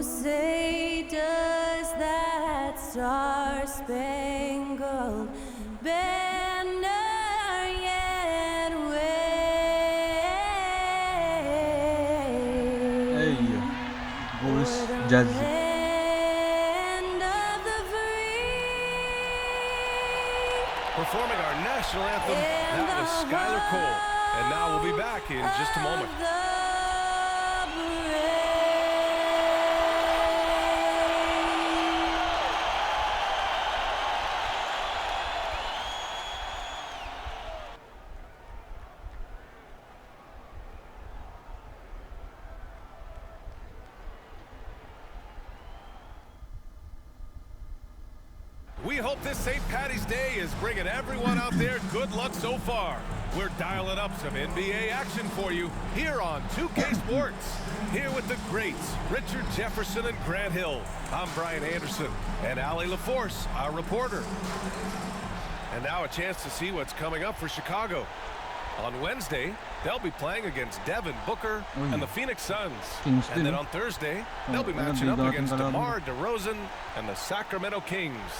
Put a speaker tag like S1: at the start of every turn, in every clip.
S1: say does that star-spangled banner yet wave?
S2: Hey, goes Jazz.
S1: Land of the free.
S3: Performing our national anthem, that was Skylar Cole. And now we'll be back in just a moment. We hope this St. Paddy's Day is bringing everyone out there good luck so far. We're dialing up some NBA action for you here on 2K Sports. Here with the greats, Richard Jefferson and Grant Hill. I'm Brian Anderson, and Allie LaForce, our reporter. And now a chance to see what's coming up for Chicago. On Wednesday, they'll be playing against Devin Booker and the Phoenix Suns. And then on Thursday, they'll be matching up against DeMar DeRozan and the Sacramento Kings.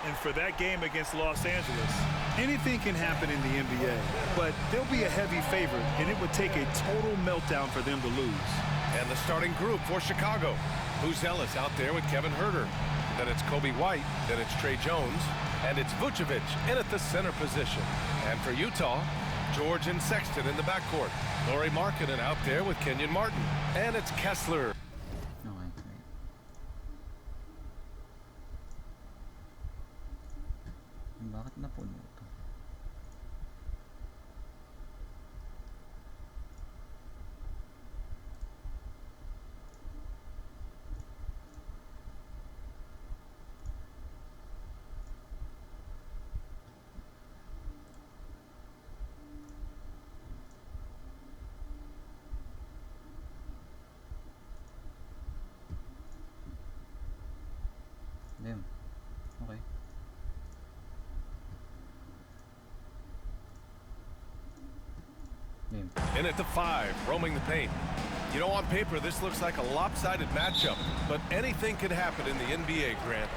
S4: And for that game against Los Angeles, anything can happen in the NBA, but they'll be a heavy favorite, and it would take a total meltdown for them to lose.
S3: And the starting group for Chicago. Who's Ellis out there with Kevin Huerter? Then it's Kobe White, then it's Trey Jones, and it's Vucevic in at the center position. And for Utah, George and Sexton in the backcourt. Lauri Markkanen out there with Kenyon Martin. And it's Kessler.
S2: Bakit napuno ito? Damn. Okay.
S3: In at the 5, roaming the paint. You know, on paper, this looks like a lopsided matchup, but anything could happen in the NBA, Grant.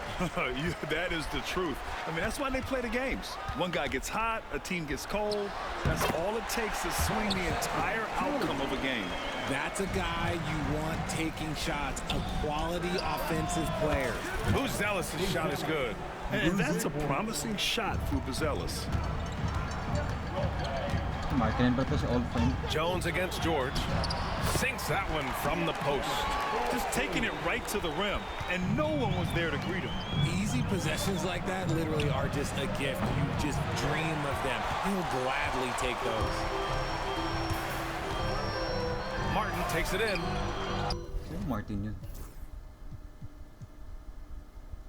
S4: That is the truth. I mean, that's why they play the games. One guy gets hot, a team gets cold. That's all it takes to swing the entire outcome of a game.
S5: That's a guy you want taking shots, a quality offensive player.
S3: Buzelis' shot is good.
S4: And that's a promising shot for Buzelis.
S2: Markkanen ba ito si All Fine?
S3: Jones against George. Sinks that one from the post.
S4: Just taking it right to the rim, and no one was there to greet him.
S5: Easy possessions like that literally are just a gift. You just dream of them. He'll gladly take those.
S3: Martin takes it in.
S2: Sino Martin yun?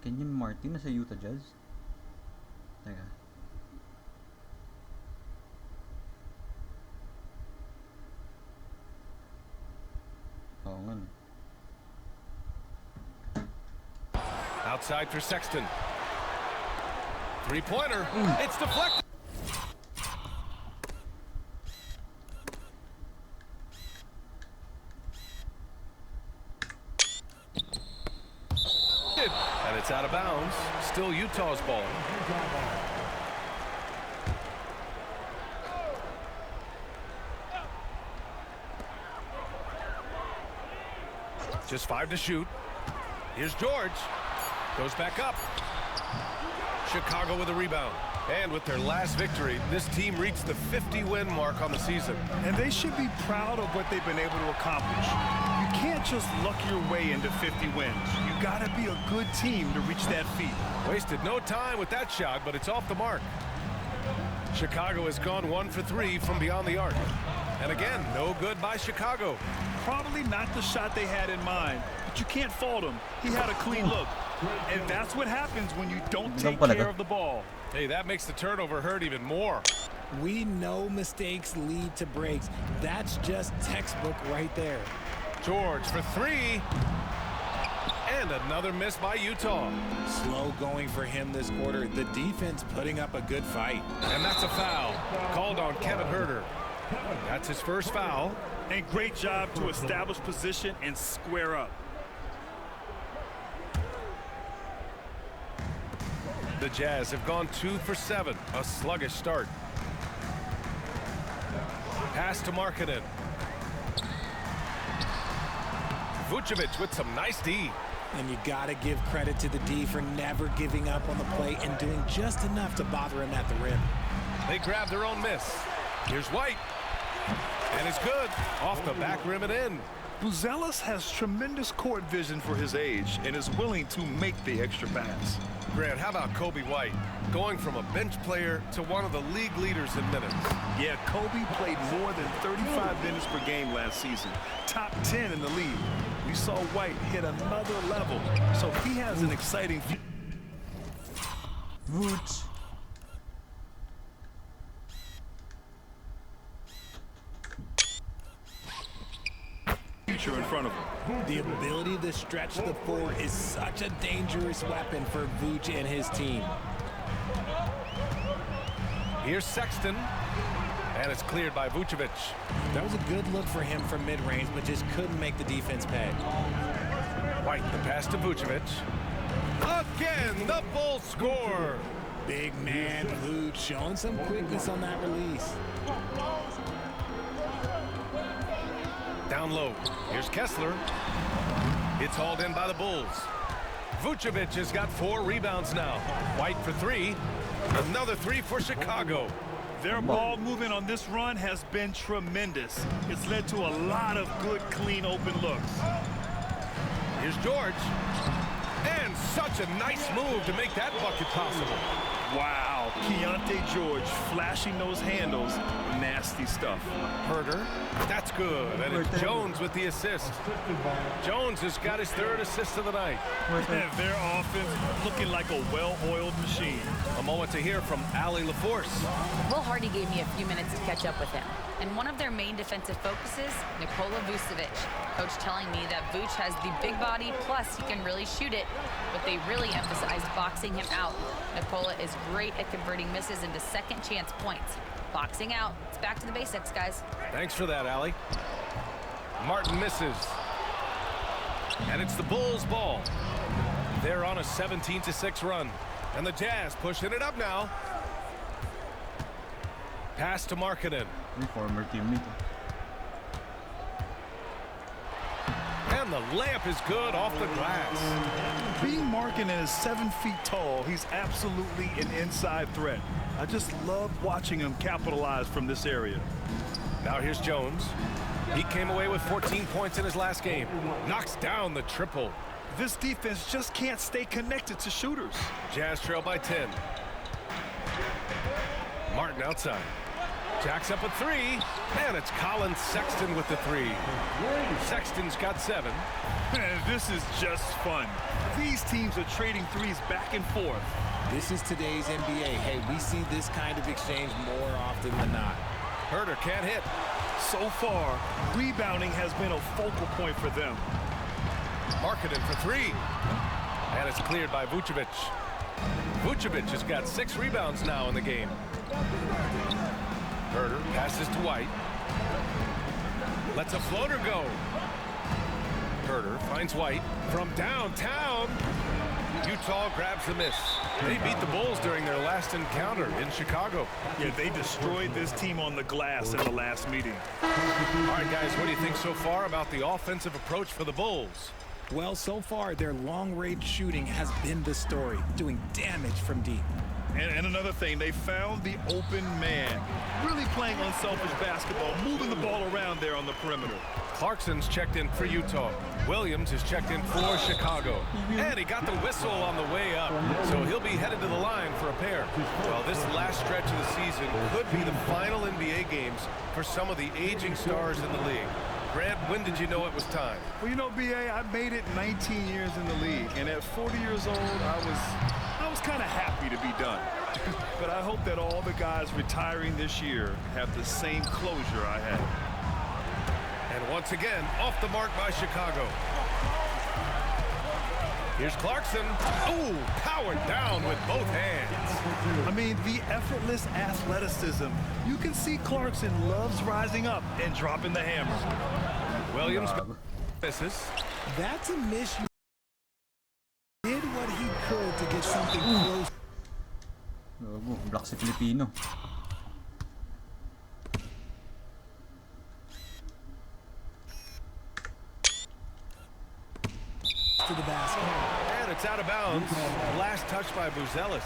S2: Kenyon Martin nasa Utah Jazz? Teka.
S3: Outside for Sexton. Three-pointer. It's deflected. And it's out of bounds. Still Utah's ball. Just 5 to shoot. Here's George. Goes back up. Chicago with a rebound. And with their last victory, this team reached the 50-win mark on the season.
S4: And they should be proud of what they've been able to accomplish. You can't just luck your way into 50 wins. You got to be a good team to reach that feat.
S3: Wasted no time with that shot, but it's off the mark. Chicago has gone 1 for 3 from beyond the arc. And again, no good by Chicago.
S4: Probably not the shot they had in mind, but you can't fault him. He had a clean look. And that's what happens when you don't take care of the ball.
S3: Hey, that makes the turnover hurt even more.
S5: We know mistakes lead to breaks. That's just textbook right there.
S3: George for 3. And another miss by Utah.
S5: Slow going for him this quarter. The defense putting up a good fight.
S3: And that's a foul. Called on Kevin Huerter. That's his first foul.
S4: And great job to establish position and square up.
S3: The Jazz have gone 2 for 7, a sluggish start. Pass to Markkanen. Vucevic with some nice D.
S5: And you got to give credit to the D for never giving up on the plate and doing just enough to bother him at the rim.
S3: They grab their own miss. Here's White. And it's good. Off the back rim and in.
S4: Buzelis has tremendous court vision for his age and is willing to make the extra pass.
S3: Grant, how about Kobe White? Going from a bench player to one of the league leaders in minutes.
S4: Yeah, Kobe played more than 35 minutes per game last season. Top 10 in the league. We saw White hit another level, so he has an exciting
S2: Vooch.
S4: future in front of him.
S5: The ability to stretch the floor is such a dangerous weapon for Vooch and his team.
S3: Here's Sexton. And it's cleared by Vucevic.
S5: That was a good look for him from mid-range, but just couldn't make the defense pay.
S3: White, the pass to Vucevic. Again, the Bulls score.
S5: Big man Vooch showing some quickness on that release.
S3: Down low. Here's Kessler. It's hauled in by the Bulls. Vucevic has got 4 rebounds now. White for 3. Another 3 for Chicago.
S4: Their ball movement on this run has been tremendous. It's led to a lot of good, clean, open looks.
S3: Here's George. And such a nice move to make that bucket possible.
S4: Wow, Keontae George flashing those handles. Nasty stuff.
S3: Herter. That's good. And it's Jones with the assist. Jones has got his 3rd assist of the night.
S4: And their offense looking like a well-oiled machine.
S3: A moment to hear from Allie LaForce.
S6: Will Hardy gave me a few minutes to catch up with him. And one of their main defensive focuses, Nikola Vucevic. Coach telling me that Vooch has the big body, plus he can really shoot it, but they really emphasized boxing him out. Nikola is great at converting misses into second chance points. Boxing out. It's back to the basics, guys.
S3: Thanks for that, Allie. Martin misses. And it's the Bulls' ball. They're on a 17-6 run. And the Jazz pushing it up now. Pass to Markkanen.
S2: Former teammate.
S3: And the layup is good off the glass.
S4: Being Markkanen is 7 feet tall, he's absolutely an inside threat. I just love watching him capitalize from this area.
S3: Now here's Jones. He came away with 14 points in his last game. Knocks down the triple.
S4: This defense just can't stay connected to shooters.
S3: Jazz trail by 10. Martin outside. Jacks up a 3. And it's Colin Sexton with the 3. Sexton's got 7.
S4: And this is just fun. These teams are trading threes back and forth.
S5: This is today's NBA. Hey, we see this kind of exchange more often than not.
S3: Herter can't hit.
S4: So far, rebounding has been a focal point for them.
S3: Markkanen for 3. And it's cleared by Vucevic. Vucevic has got 6 rebounds now in the game. Herter passes to White. Lets a floater go. Herter finds White from downtown. Utah grabs the miss. They beat the Bulls during their last encounter in Chicago.
S4: Yeah, they destroyed this team on the glass in the last meeting.
S3: All right, guys, what do you think so far about the offensive approach for the Bulls?
S5: Well, so far, their long-range shooting has been the story, doing damage from deep.
S4: And another thing, they found the open man. Really playing unselfish basketball, moving the ball around there on the perimeter.
S3: Clarkson's checked in for Utah. Williams is checked in for Chicago. And he got the whistle on the way up, so he'll be headed to the line for a pair. Well, this last stretch of the season could be the final NBA games for some of the aging stars in the league. Grant, when did you know it was time?
S4: Well, you know, B.A., I made it 19 years in the league, and at 40 years old, I was kind of happy to be done. But I hope that all the guys retiring this year have the same closure I had.
S3: And once again, off the mark by Chicago. Here's Clarkson. Ooh, powered down with both hands.
S4: I mean, the effortless athleticism. You can see Clarkson loves rising up and dropping the hammer.
S3: Williams misses.
S5: That's a miss. Did what he could to get something close.
S2: Gago, black si Filipino.
S5: To the basket.
S3: And it's out of bounds. Last touch by Buzelis.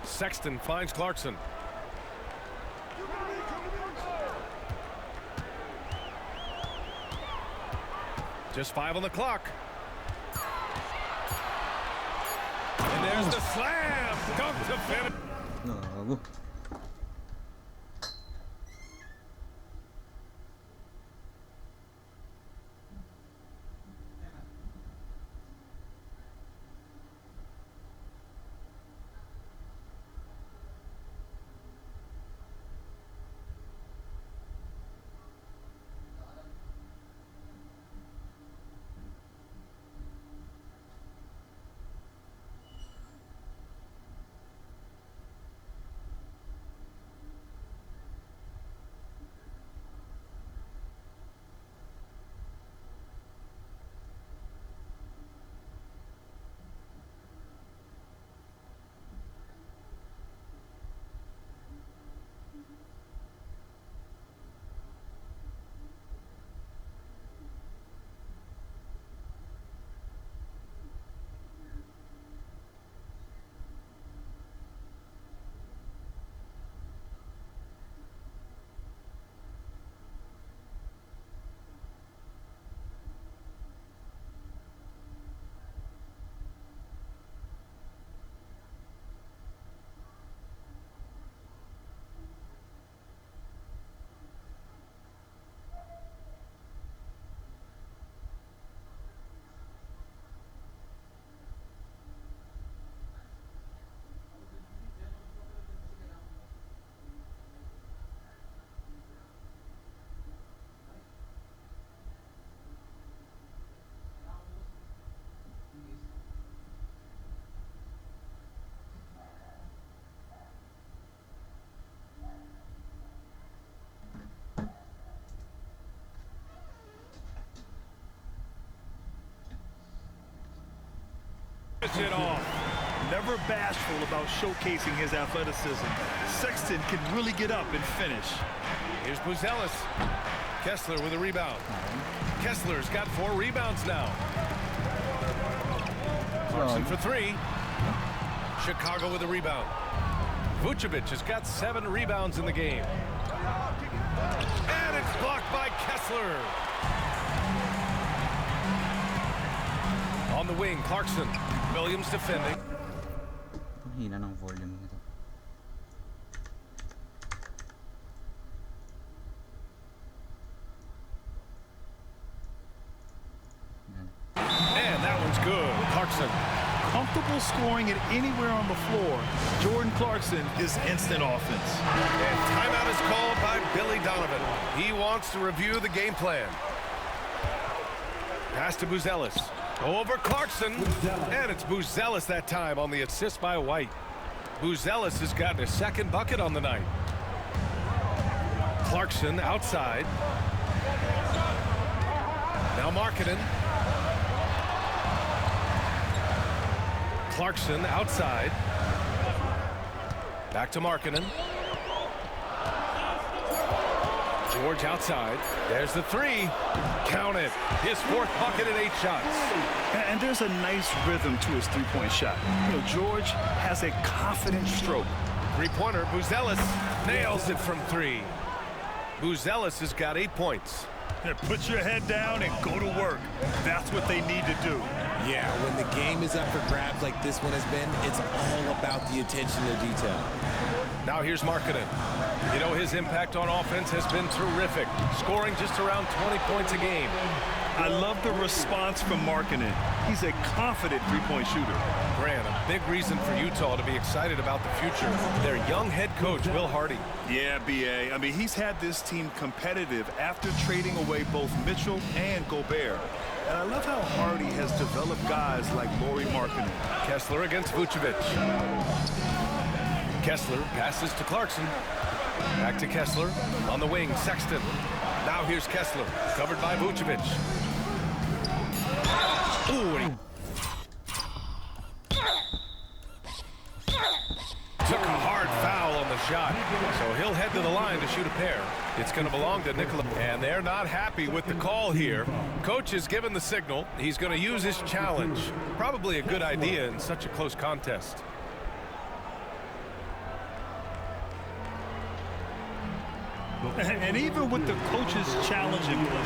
S3: Sexton finds Clarkson. Just 5 on the clock. And there's the slam. Dunk to finish.
S2: Gago.
S3: It off.
S4: Never bashful about showcasing his athleticism. Sexton can really get up and finish.
S3: Here's Buzelis. Kessler with a rebound. Kessler's got 4 rebounds now. Clarkson for 3. Chicago with a rebound. Vucevic has got 7 rebounds in the game. And it's blocked by Kessler. On the wing, Clarkson. Williams defending.
S2: Ang hina ng volume nito.
S3: And that one's good. Clarkson.
S4: Comfortable scoring it anywhere on the floor. Jordan Clarkson is instant offense.
S3: And timeout is called by Billy Donovan. He wants to review the game plan. Pass to Buzelis. Over Clarkson. And it's Buzelis that time on the assist by White. Buzelis has gotten a second bucket on the night. Clarkson outside. Now Markkanen. Clarkson outside. Back to Markkanen. George outside. There's the 3. Count it. His 4th bucket in 8 shots.
S4: And there's a nice rhythm to his three-point shot. You know, George has a confident stroke.
S3: Three-pointer, Buzelis nails it from 3. Buzelis has got 8 points.
S4: Yeah, put your head down and go to work. That's what they need to do.
S5: Yeah, when the game is up for grabs like this one has been, it's all about the attention to detail.
S3: Now here's Markkanen. You know, his impact on offense has been terrific, scoring just around 20 points a game.
S4: I love the response from Markkanen. He's a confident three-point shooter.
S3: Grant, a big reason for Utah to be excited about the future. Their young head coach, Will Hardy.
S4: Yeah, B.A. I mean, he's had this team competitive after trading away both Mitchell and Gobert. And I love how Hardy has developed guys like Lauri Markkanen.
S3: Kessler against Vucevic. Kessler passes to Clarkson. Back to Kessler. On the wing, Sexton. Now here's Kessler, covered by Vucevic. shot. So he'll head to the line to shoot a pair. It's going to belong to Nikola. And they're not happy with the call here. Coach is given the signal. He's going to use his challenge. Probably a good idea in such a close contest.
S4: And even with the coach's challenge in play,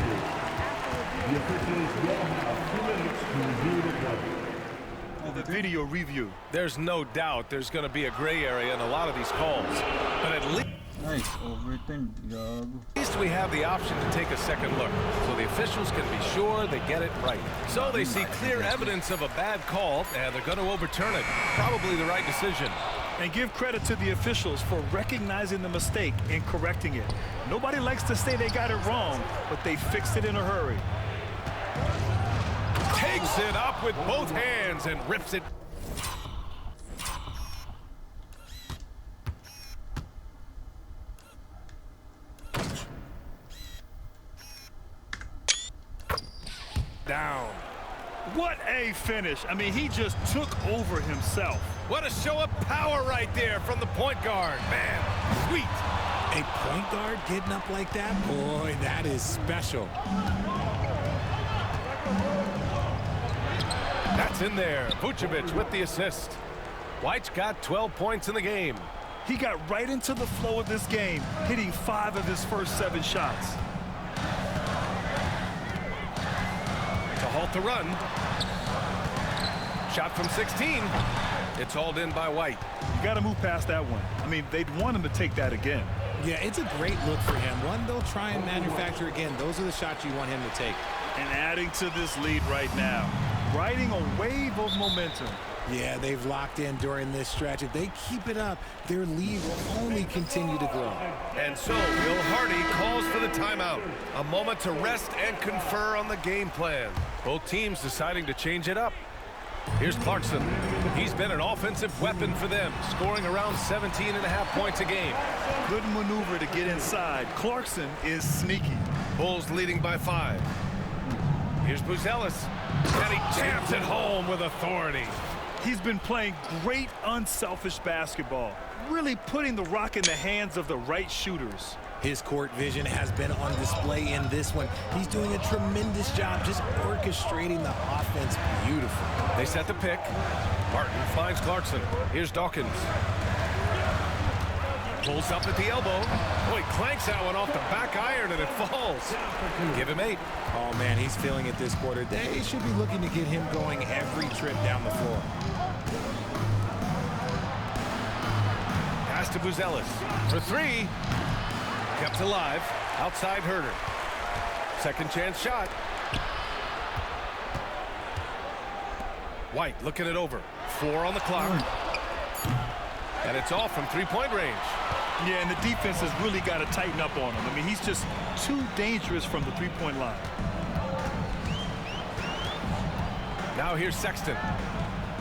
S4: the video review.
S3: There's no doubt there's going to be a gray area in a lot of these calls. But at
S2: Nice, overturned. Gago.
S3: least we have the option to take a second look. So the officials can be sure they get it right. So they see clear evidence of a bad call, and they're going to overturn it. Probably the right decision.
S4: And give credit to the officials for recognizing the mistake and correcting it. Nobody likes to say they got it wrong, but they fixed it in a hurry.
S3: Takes it up with both hands and rips it. Down.
S4: What a finish. I mean, he just took over himself.
S3: What a show of power right there from the point guard. Man, sweet.
S5: A point guard getting up like that? Boy, that is special.
S3: That's in there. Vucevic with the assist. White's got 12 points in the game.
S4: He got right into the flow of this game, hitting 5 of his first 7 shots.
S3: To halt the run. Shot from 16. It's hauled in by White.
S4: You got to move past that one. I mean, they'd want him to take that again.
S5: Yeah, it's a great look for him. One they'll try and manufacture again. Those are the shots you want him to take.
S4: And adding to this lead right now, riding a wave of momentum.
S5: Yeah, they've locked in during this stretch. If they keep it up, their lead will only continue to grow.
S3: And so Bill Hardy calls for the timeout. A moment to rest and confer on the game plan. Both teams deciding to change it up. Here's Clarkson. He's been an offensive weapon for them, scoring around 17.5 points a game.
S4: Good maneuver to get inside. Clarkson is sneaky.
S3: Bulls leading by 5. Here's Buzelis. And he jams it home with authority.
S4: He's been playing great unselfish basketball, really putting the rock in the hands of the right shooters.
S5: His court vision has been on display in this one. He's doing a tremendous job just orchestrating the offense beautifully.
S3: They set the pick. Martin finds Clarkson. Here's Dawkins. Pulls up at the elbow. Boy, clanks that one off the back iron and it falls. Give him 8.
S5: Oh, man, he's feeling it this quarter. They should be looking to get him going every trip down the floor.
S3: Pass to Buzelis. For 3. Kept alive. Outside Herter. Second chance shot. White looking it over. 4 on the clock. And it's off from 3-point range.
S4: Yeah, and the defense has really got to tighten up on him. I mean, he's just too dangerous from the 3-point line.
S3: Now here's Sexton.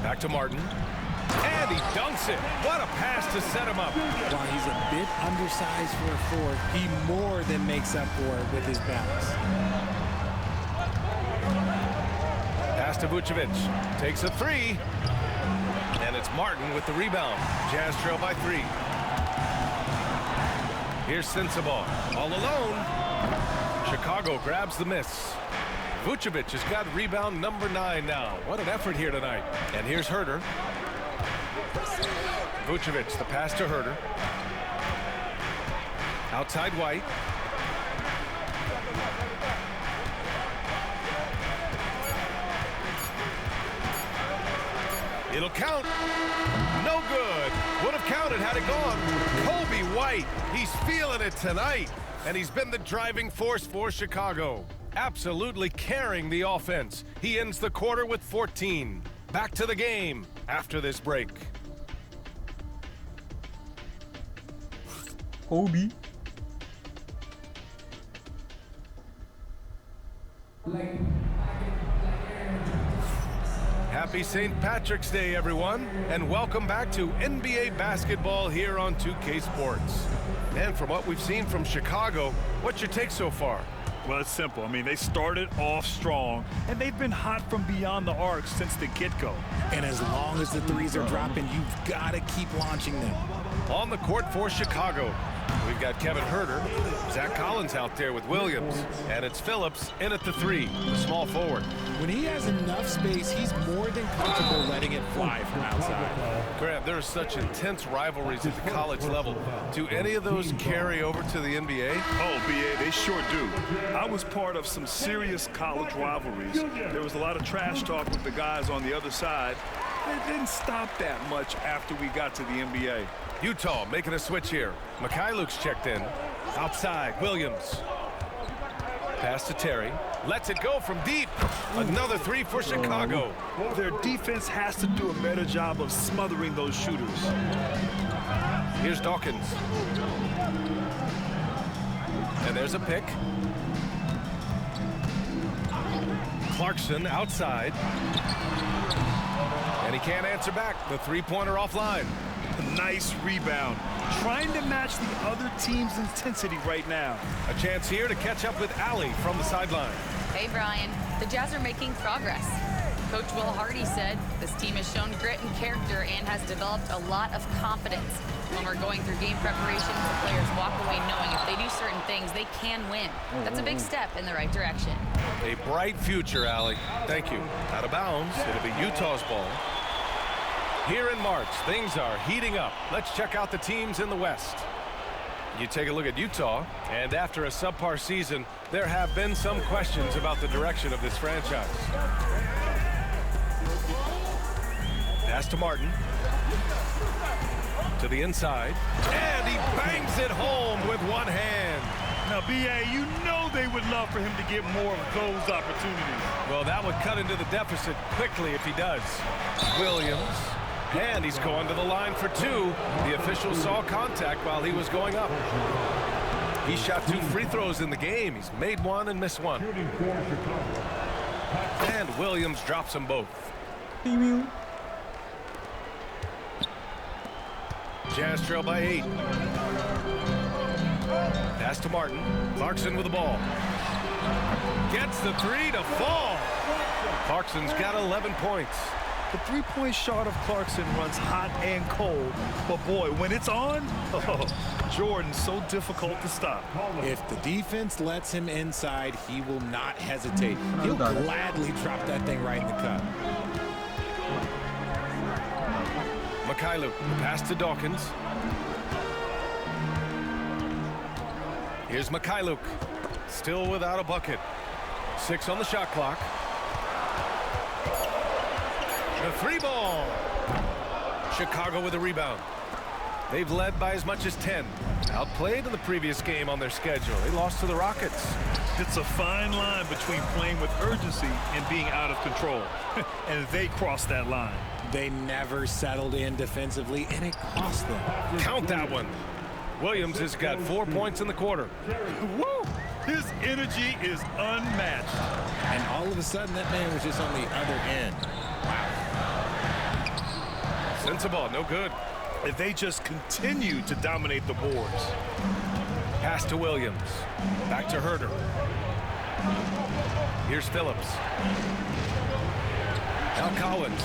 S3: Back to Martin. And he dunks it. What a pass to set him up.
S5: While he's a bit undersized for a forward, he more than makes up for it with his balance.
S3: Pass to Vucevic. Takes a 3. And it's Martin with the rebound. Jazz trail by 3. Here's Sensabaugh. All alone. Chicago grabs the miss. Vucevic has got rebound number 9 now. What an effort here tonight. And here's Herter. Vucevic, the pass to Herter. Outside White. It'll count. No good. Would have counted had it gone. Kobe White, he's feeling it tonight. And he's been the driving force for Chicago. Absolutely carrying the offense. He ends the quarter with 14. Back to the game after this break.
S2: Kobe.
S3: Happy St. Patrick's Day, everyone, and welcome back to NBA basketball here on 2K Sports. And from what we've seen from Chicago, what's your take so far?
S4: Well, it's simple. I mean, they started off strong, and they've been hot from beyond the arc since the get-go.
S5: And as long as the threes are dropping, you've got to keep launching them.
S3: On the court for Chicago, we've got Kevin Huerter, Zach Collins out there with Williams, and it's Phillips in at the 3, the small forward.
S5: When he has enough space, he's more than comfortable letting it fly from outside.
S3: Grant, there are such intense rivalries at the college level. Do any of those carry over to the NBA?
S4: Oh, BA, they sure do. I was part of some serious college rivalries. There was a lot of trash talk with the guys on the other side. It didn't stop that much after we got to the NBA.
S3: Utah making a switch here. Mikhailuk's checked in. Outside, Williams. Pass to Terry. Lets it go from deep. Another 3 for Chicago.
S4: Their defense has to do a better job of smothering those shooters.
S3: Here's Dawkins. And there's a pick. Clarkson outside. And he can't answer back. The three-pointer offline.
S4: Nice rebound. Trying to match the other team's intensity right now.
S3: A chance here to catch up with Allie from the sideline.
S6: Hey, Brian. The Jazz are making progress. Coach Will Hardy said this team has shown grit and character and has developed a lot of confidence. When we're going through game preparation, the players walk away knowing if they do certain things, they can win. That's a big step in the right direction.
S3: A bright future, Allie. Thank you. Out of bounds. It'll be Utah's ball. Here in March, things are heating up. Let's check out the teams in the West. You take a look at Utah, and after a subpar season, there have been some questions about the direction of this franchise. Pass to Martin. To the inside, and he bangs it home with one hand.
S4: Now, BA, you know they would love for him to get more of those opportunities.
S3: Well, that would cut into the deficit quickly if he does. Williams. And he's going to the line for 2. The official saw contact while he was going up. He shot 2 free throws in the game. He's made 1 and missed 1. And Williams drops them both. Jazz trail by 8. Pass to Martin. Clarkson with the ball. Gets the 3 to fall. Clarkson's got 11 points.
S4: The three-point shot of Clarkson runs hot and cold, but boy, when it's on, Jordan's so difficult to stop.
S5: If the defense lets him inside, he will not hesitate. He'll gladly drop that thing right in the cup.
S3: Mikhailuk, pass to Dawkins. Here's Mikhailuk, still without a bucket. 6 on the shot clock. The 3 ball. Chicago with a rebound. They've led by as much as 10. Outplayed in the previous game on their schedule. They lost to the Rockets.
S4: It's a fine line between playing with urgency and being out of control. And they crossed that line.
S5: They never settled in defensively, and it cost them.
S3: Count that one. Williams has got 4 points in the quarter.
S4: Woo! His energy is unmatched.
S5: And all of a sudden, that man was just on the other end. Wow.
S3: Sensible, no good.
S4: If they just continue to dominate the boards.
S3: Pass to Williams. Back to Huerter. Here's Phillips. Now Collins.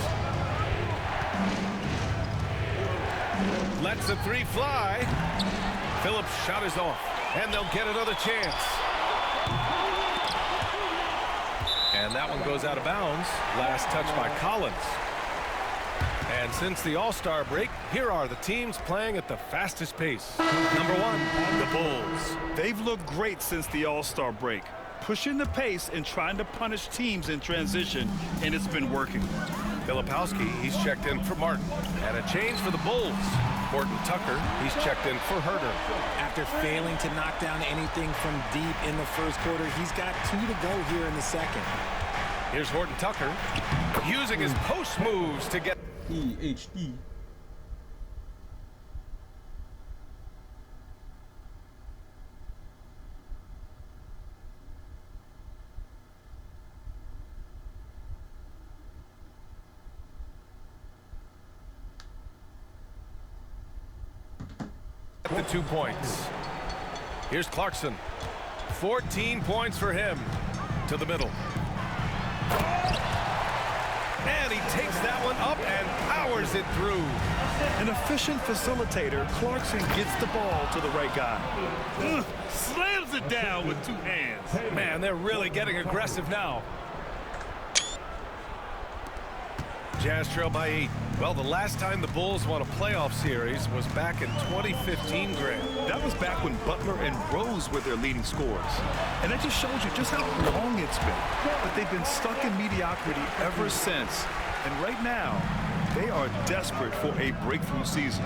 S3: Lets the 3 fly. Phillips' shot is off. And they'll get another chance. And that one goes out of bounds. Last touch by Collins. And since the All-Star break, here are the teams playing at the fastest pace. Number 1, the Bulls.
S4: They've looked great since the All-Star break, pushing the pace and trying to punish teams in transition, and it's been working.
S3: Filipowski, he's checked in for Martin. And a change for the Bulls. Horton Tucker, he's checked in for Huerter.
S5: After failing to knock down anything from deep in the first quarter, he's got 2 to go here in the second.
S3: Here's Horton Tucker, using his post moves to get...
S2: PhD.
S3: The 2 points. Here's Clarkson. 14 points for him. To the middle. And he takes that one up and powers it through.
S4: An efficient facilitator, Clarkson gets the ball to the right guy. Slams it down with two hands.
S3: Man, they're really getting aggressive now. Jazz trail by 8. Well, the last time the Bulls won a playoff series was back in 2015, Greg.
S4: That was back when Butler and Rose were their leading scorers. And that just shows you just how long it's been. But they've been stuck in mediocrity ever since. And right now, they are desperate for a breakthrough season.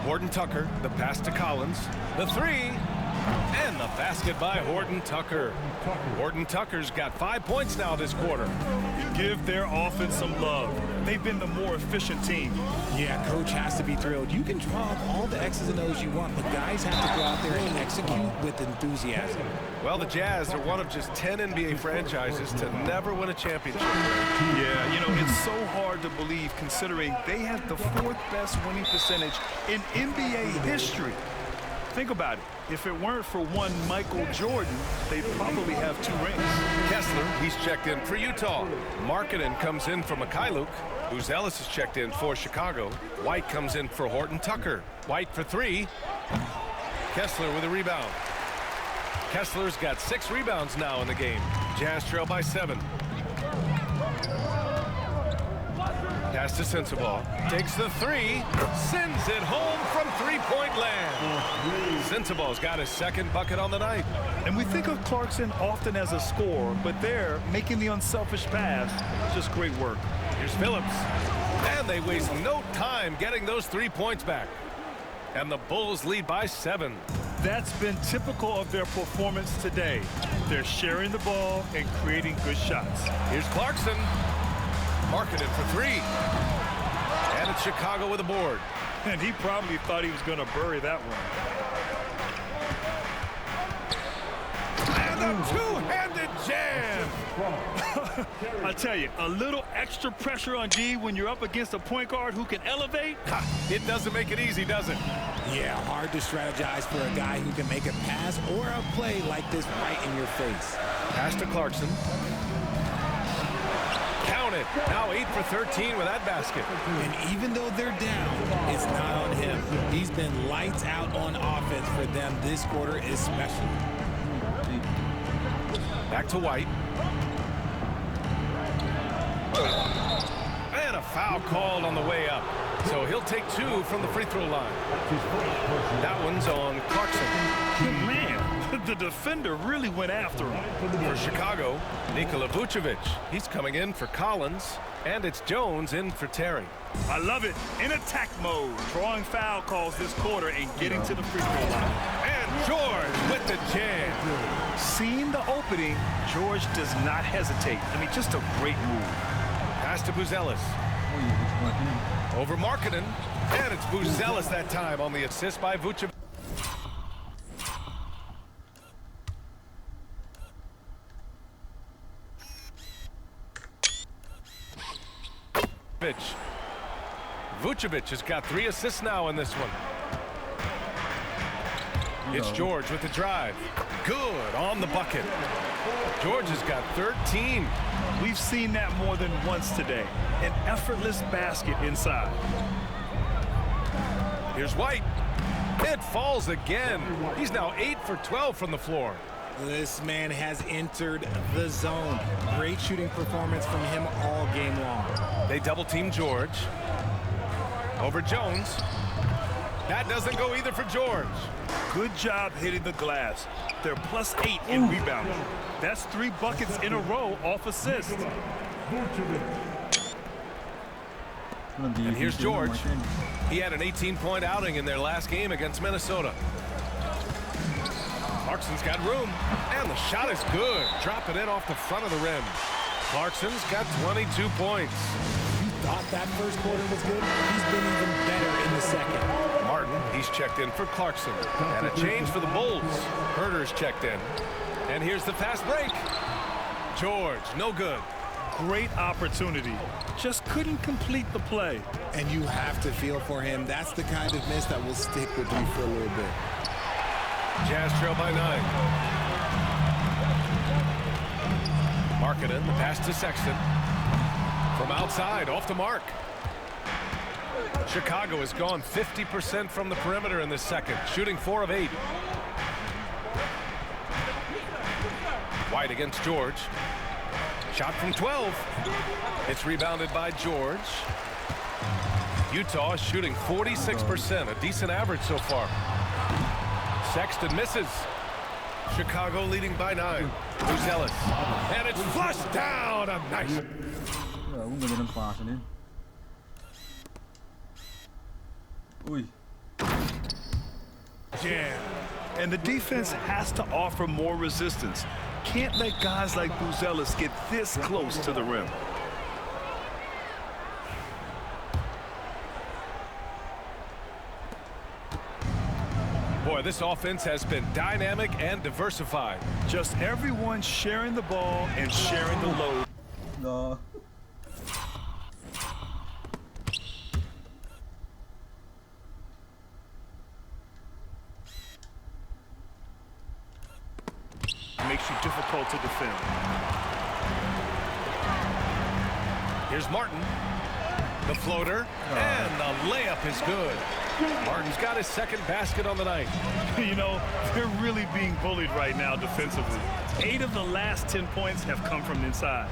S3: Horton Tucker, the pass to Collins, the three, and the basket by Horton Tucker. Horton Tucker's got 5 points now this quarter.
S4: Give their offense some love. They've been the more efficient team.
S5: Yeah, coach has to be thrilled. You can draw up all the X's and O's you want, but guys have to go out there and execute with enthusiasm.
S3: Well, the Jazz are one of just 10 NBA franchises to never win a championship.
S4: Yeah, you know, it's so hard to believe considering they have the 4th best winning percentage in NBA history. Think about it. If it weren't for one Michael Jordan, they'd probably have 2 rings.
S3: Kessler, he's checked in for Utah. Markkanen comes in for Mikhailuk. Buzelis is checked in for Chicago. White comes in for Horton Tucker. White for 3. Kessler with a rebound. Kessler's got 6 rebounds now in the game. Jazz trail by 7. Pass to Sensabaugh. Takes the 3. Sends it home from 3-point land. Sensabaugh's got his 2nd bucket on the night.
S4: And we think of Clarkson often as a scorer, but they're making the unselfish pass. Just great work.
S3: Here's Phillips. And they waste no time getting those 3 points back. And the Bulls lead by 7.
S4: That's been typical of their performance today. They're sharing the ball and creating good shots.
S3: Here's Clarkson. Marketed for 3. And it's Chicago with a board.
S4: And he probably thought he was going to bury that one.
S3: And a two-handed jam.
S4: I tell you, a little extra pressure on D when you're up against a point guard who can elevate.
S3: It doesn't make it easy, does it?
S5: Yeah, hard to strategize for a guy who can make a pass or a play like this right in your face.
S3: Pass to Clarkson. Count it. Now 8 for 13 with that basket.
S5: And even though they're down, it's not on him. He's been lights out on offense for them this quarter especially.
S3: Back to White. And a foul called on the way up. So he'll take 2 from the free throw line. That one's on Clarkson.
S4: Man, the defender really went after him.
S3: For Chicago, Nikola Vucevic. He's coming in for Collins. And it's Jones in for Terry.
S4: I love it. In attack mode. Drawing foul calls this quarter and getting to the free throw line.
S3: And George with the jam.
S4: Seeing the opening, George does not hesitate. I mean, just a great move.
S3: Pass to Buzelis. Over Markkanen. And it's Buzelis that time on the assist by Vucevic. Vucevic has got 3 assists now in this one. It's George with the drive. Good on the bucket. George has got 13.
S4: We've seen that more than once today. An effortless basket inside.
S3: Here's White. It falls again. He's now 8 for 12 from the floor.
S5: This man has entered the zone. Great shooting performance from him all game long.
S3: They double team George. Over Jones. That doesn't go either for George.
S4: Good job hitting the glass. They're +8 in rebounding. That's 3 buckets in a row off assist.
S3: And here's George. He had an 18-point outing in their last game against Minnesota. Clarkson's got room, and the shot is good. Dropping it off the front of the rim. Clarkson's got 22 points.
S5: You thought that first quarter was good? He's been even better in the second.
S3: Martin, he's checked in for Clarkson. And a change for the Bulls. Herter's checked in. And here's the fast break. George, no good.
S4: Great opportunity. Just couldn't complete the play.
S5: And you have to feel for him. That's the kind of miss that will stick with you for a little bit.
S3: Jazz trail by 9. Markkanen, the pass to Sexton. From outside, off the mark. Chicago has gone 50% from the perimeter in this second, shooting 4 of 8. White against George. Shot from 12. It's rebounded by George. Utah is shooting 46%, a decent average so far. Sexton misses. Chicago leading by 9. Buzelis. And it's flushed down. A nice.
S2: Ang ganda ng pasa niya. Uy.
S4: Yeah. And the defense has to offer more resistance. Can't let guys like Buzelis get this close to the rim.
S3: Boy, this offense has been dynamic and diversified.
S4: Just everyone sharing the ball and sharing the load.
S2: No.
S4: Makes you difficult to defend.
S3: Here's Martin. The floater. And the layup is good. Martin's got his second basket on the night.
S4: You know, they're really being bullied right now defensively. 8 of the last 10 points have come from inside.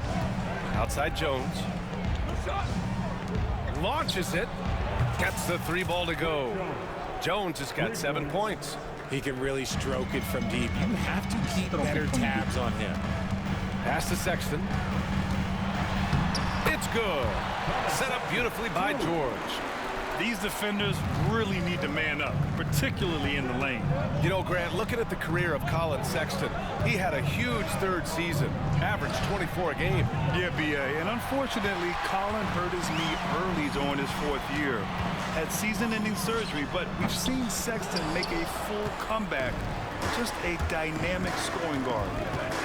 S3: Outside Jones. Launches it. Gets the 3 ball to go. Jones has got 7 points.
S5: He can really stroke it from deep. You have to keep better tabs on him.
S3: Pass to Sexton. It's good. Set up beautifully by George.
S4: These defenders really need to man up, particularly in the lane.
S3: You know, Grant, looking at the career of Colin Sexton, he had a huge third season, averaged 24 a game.
S4: Yeah, B.A., and unfortunately, Colin hurt his knee early during his 4th year. Had season-ending surgery, but we've seen Sexton make a full comeback. Just a dynamic scoring guard.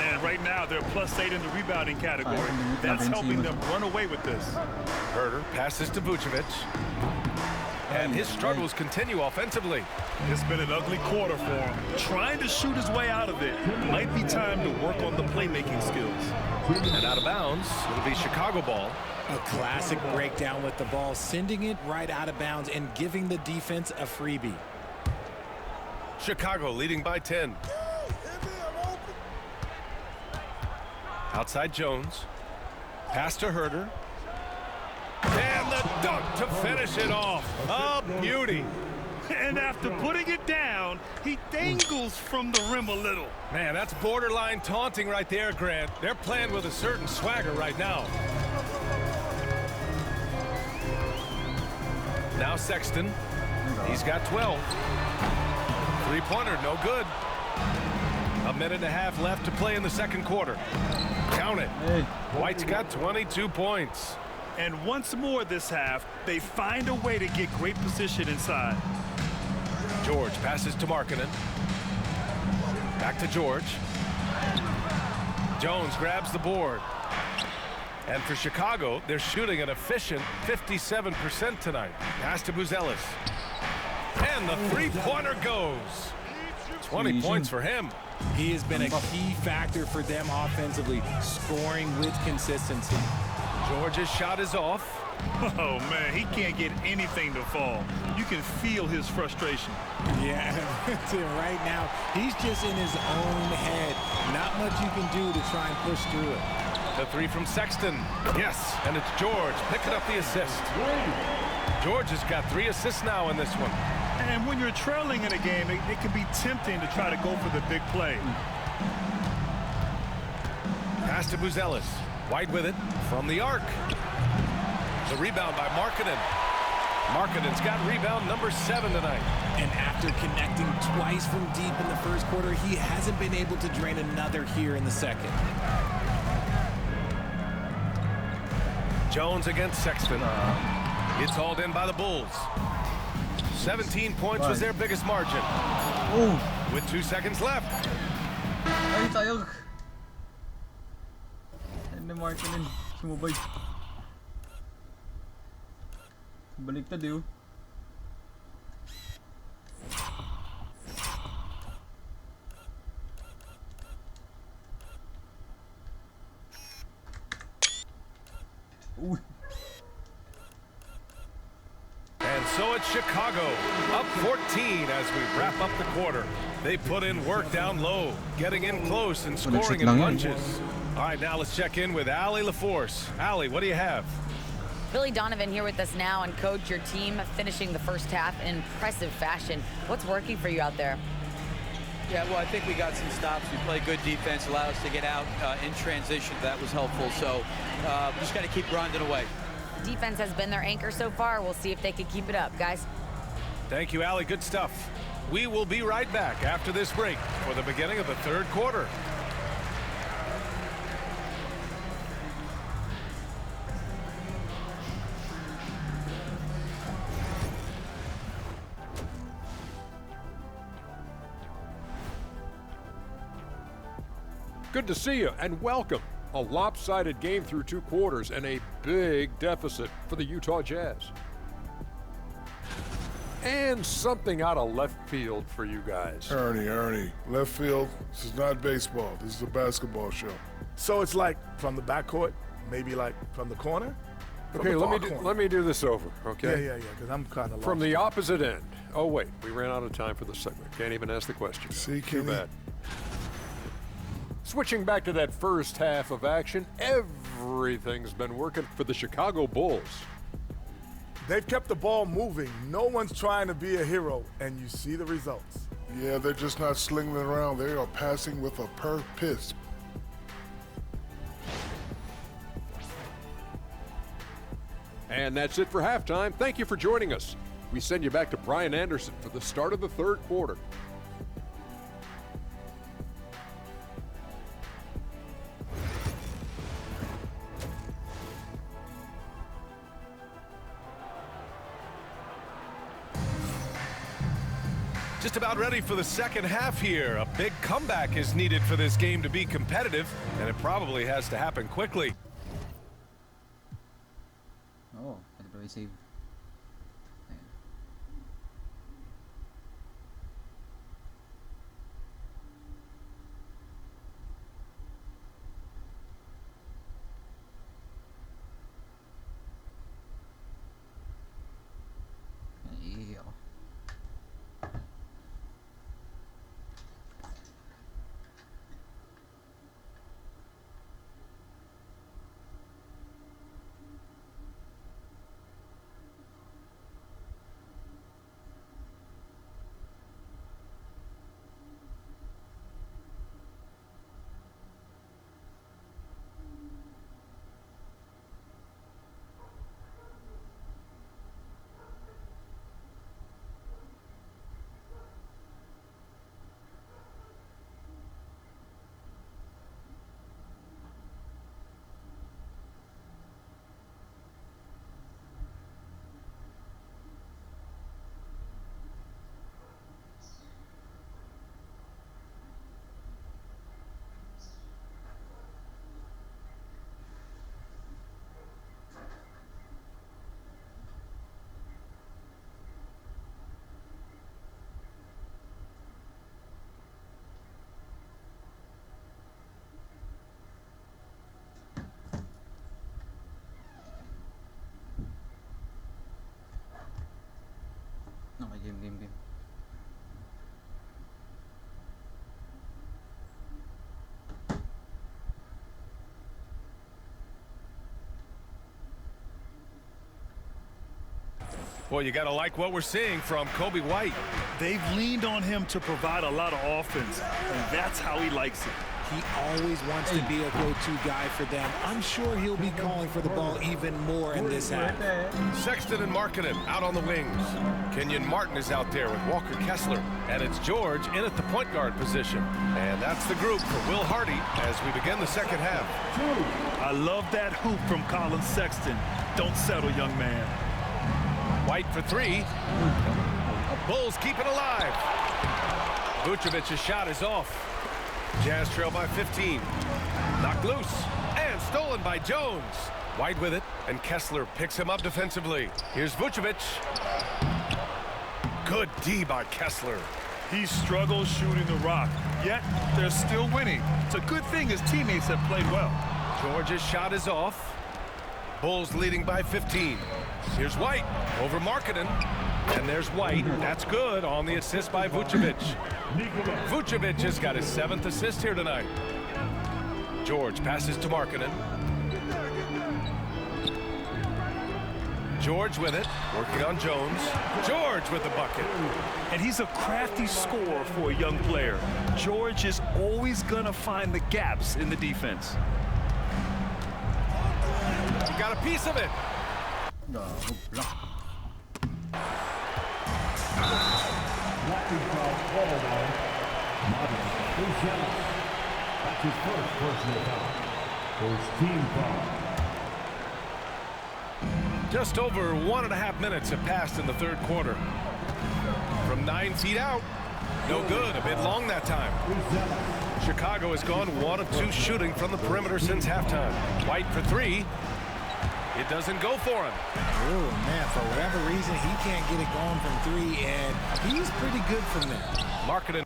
S4: And right now, they're +8 in the rebounding category. That's helping them run away with this.
S3: Herter passes to Vucevic. And his struggles continue offensively.
S4: It's been an ugly quarter for him. Trying to shoot his way out of it. Might be time to work on the playmaking skills.
S3: And out of bounds, it'll be Chicago ball.
S5: A classic breakdown with the ball, sending it right out of bounds and giving the defense a freebie.
S3: Chicago leading by 10. Outside Jones. Pass to Herter. And the dunk to finish it off. A beauty.
S4: And after putting it down, he dangles from the rim a little.
S3: Man, that's borderline taunting right there, Grant. They're playing with a certain swagger right now. Now Sexton. He's got 12. Three-pointer, no good. A minute and a half left to play in the second quarter. Count it.
S2: Hey.
S3: White's got 22 points.
S4: And once more this half, they find a way to get great position inside.
S3: George passes to Markkanen. Back to George. Jones grabs the board. And for Chicago, they're shooting an efficient 57% tonight. Pass to Buzelis. And the three-pointer goes. 20 points for him.
S5: He has been a key factor for them offensively, scoring with consistency.
S3: George's shot is off.
S4: Oh, man, he can't get anything to fall. You can feel his frustration.
S5: Yeah, right now, he's just in his own head. Not much you can do to try and push through it.
S3: The three from Sexton. Yes, and it's George picking up the assist. George has got 3 assists now in this one.
S4: And when you're trailing in a game, it can be tempting to try to go for the big play.
S3: Pass to Buzelis. White with it from the arc. The rebound by Markkanen. Markkanen's got rebound number 7 tonight.
S5: And after connecting twice from deep in the first quarter, he hasn't been able to drain another here in the second.
S3: Jones against Sexton. It's hauled in by the Bulls. 17 points was their biggest margin.
S2: Oh.
S3: With 2 seconds left.
S2: Ay, sayang. And the Markkanen. Sumubay. Baliktad eh. Uy.
S3: So it's Chicago, up 14 as we wrap up the quarter. They put in work down low, getting in close and scoring in
S2: lang yun.
S3: bunches. All right, now let's check in with Allie LaForce. Allie, what do you have?
S6: Billy Donovan here with us now, and coach, your team finishing the first half in impressive fashion. What's working for you out there?
S7: Yeah, well, I think we got some stops. We played good defense, allowed us to get out in transition. That was helpful. So we just got to keep grinding away.
S6: Defense has been their anchor so far. We'll see if they can keep it up, guys.
S3: Thank you, Allie. Good stuff. We will be right back after this break for the beginning of the third quarter.
S8: Good to see you and welcome. A lopsided game through 2 quarters and a big deficit for the Utah Jazz. And something out of left field for you guys.
S9: Ernie, left field, this is not baseball. This is a basketball show.
S10: So it's like from the backcourt, maybe like from the corner? From
S8: Okay,
S10: the far
S8: let me do this over, okay?
S10: Yeah, because I'm kind of lost.
S8: From the opposite end. Oh, wait, we ran out of time for the segment. Can't even ask the question.
S9: See,
S8: Too
S9: Kenny?
S8: bad. Switching back to that first half of action, everything's been working for the Chicago Bulls.
S10: They've kept the ball moving. No one's trying to be a hero, and you see the results.
S9: Yeah, they're just not slinging it around. They are passing with a purpose.
S8: And that's it for halftime. Thank you for joining us. We send you back to Brian Anderson for the start of the third quarter.
S3: Just about ready for the second half here. A big comeback is needed for this game to be competitive, and it probably has to happen quickly.
S2: Oh, pwede pa save. Ayan. Ay, ako. Okay, game.
S3: Well, you got to like what we're seeing from Kobe White.
S4: They've leaned on him to provide a lot of offense, and that's how he likes it.
S5: He always wants to be a go-to guy for them. I'm sure he'll be calling for the ball even more in this half.
S3: Sexton and Markkanen out on the wings. Kenyon Martin is out there with Walker Kessler. And it's George in at the point guard position. And that's the group for Will Hardy as we begin the second half.
S4: I love that hoop from Colin Sexton. Don't settle, young man.
S3: White for three. Bulls keep it alive. Vucevic's shot is off. Jazz trail by 15. Knocked loose and stolen by Jones. White with it, and Kessler picks him up defensively. Here's Vucevic. Good D by Kessler.
S4: He struggles shooting the rock, yet they're still winning. It's a good thing his teammates have played well.
S3: George's shot is off. Bulls leading by 15. Here's White over Markkanen. And there's White. That's good on the assist by Vucevic. Vucevic has got his 7th assist here tonight. George passes to Markkanen. George with it, working on Jones. George with the bucket.
S4: And he's a crafty scorer for a young player. George is always going to find the gaps in the defense.
S3: Got a piece of it.
S11: That's his first personal foul. First team foul.
S3: Just over 1.5 minutes have passed in the 3rd quarter. From 9 feet out. No good. A bit long that time. Chicago has gone 1 of 2 shooting from the perimeter since halftime. White for 3. It doesn't go for him.
S5: Oh, man, for whatever reason, he can't get it going from 3, and he's pretty good from there.
S3: Markkanen.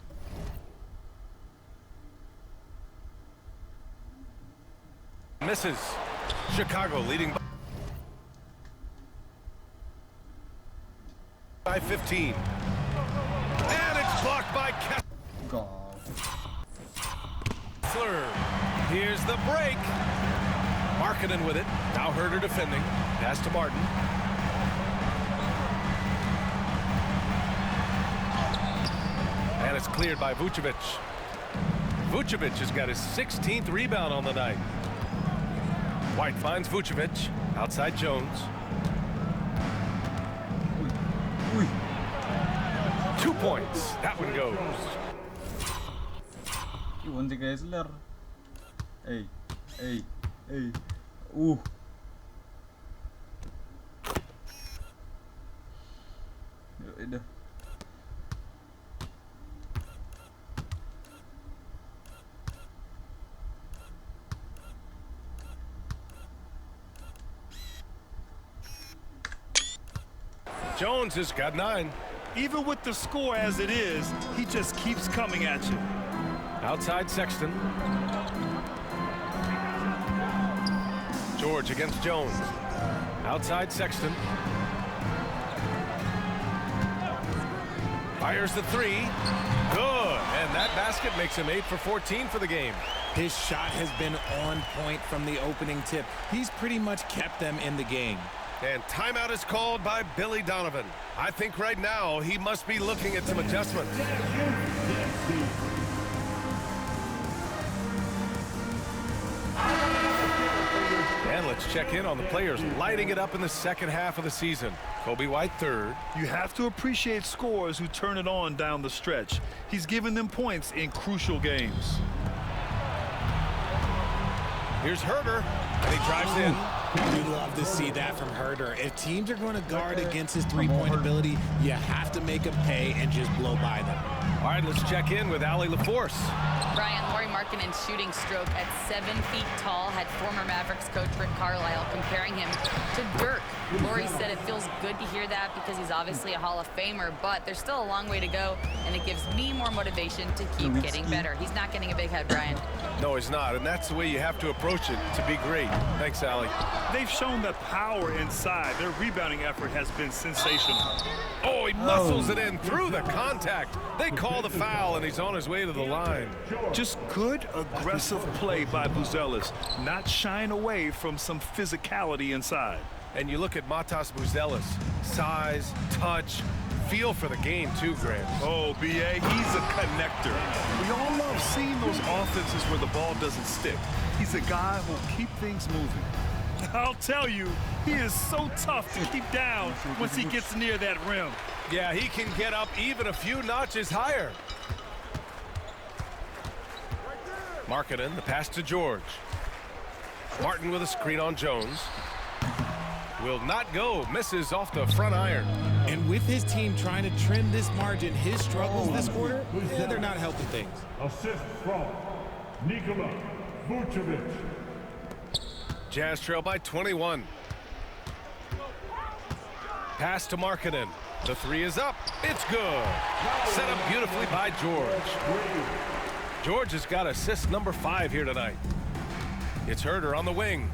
S3: Misses. Chicago leading by 15. And it's blocked by Kessler. Here's the break. Markkanen with it. Now Herder defending. Pass to Martin. And it's cleared by Vucevic. Vucevic has got his 16th rebound on the night. White finds Vucevic. Outside Jones. 2 points. That one goes.
S2: Yun si Kessler. Hey. Dah.
S3: Jones has got 9.
S4: Even with the score as it is, he just keeps coming at you.
S3: Outside Sexton. George against Jones. Outside Sexton. Fires the 3. Good. And that basket makes him 8 for 14 for the game.
S5: His shot has been on point from the opening tip. He's pretty much kept them in the game.
S3: And timeout is called by Billy Donovan. I think right now he must be looking at some adjustments. And let's check in on the players lighting it up in the 2nd half of the season. Kobe White 3rd.
S4: You have to appreciate scorers who turn it on down the stretch. He's given them points in crucial games.
S3: Here's Herder, and he drives in.
S5: We love to see that from Herder. If teams are going to guard against his three-point ability, you have to make him pay and just blow by them.
S3: All right, let's check in with Allie LaForce.
S6: Brian, Lauri Markkanen's shooting stroke at 7 feet tall had former Mavericks coach Rick Carlisle comparing him to Dirk. Lauri said it feels good to hear that because he's obviously a Hall of Famer, but there's still a long way to go, and it gives me more motivation to keep getting better. He's not getting a big head, Brian.
S3: No, he's not, and that's the way you have to approach it to be great. Thanks, Allie.
S4: They've shown the power inside. Their rebounding effort has been sensational.
S3: Oh, he muscles it in through the contact. They call the foul, and he's on his way to the line.
S4: Just good, aggressive play by Buzelis, not shying away from some physicality inside.
S3: And you look at Matas Buzelis, size, touch, feel for the game too, Grant.
S4: Oh, B.A., he's a connector. We all love seeing those offenses where the ball doesn't stick. He's a guy who'll keep things moving. I'll tell you, he is so tough to keep down once he gets near that rim.
S3: Yeah, he can get up even a few notches higher. Markkanen, the pass to George. Martin with a screen on Jones. Will not go, misses off the front iron.
S5: And with his team trying to trim this margin, his struggles this quarter, they're not helping things.
S11: Assist from Nikola Vucevic.
S3: Jazz trail by 21. Pass to Markkanen. The 3 is up. It's good. Set up beautifully by George. George has got assist number 5 here tonight. It's Herder on the wing.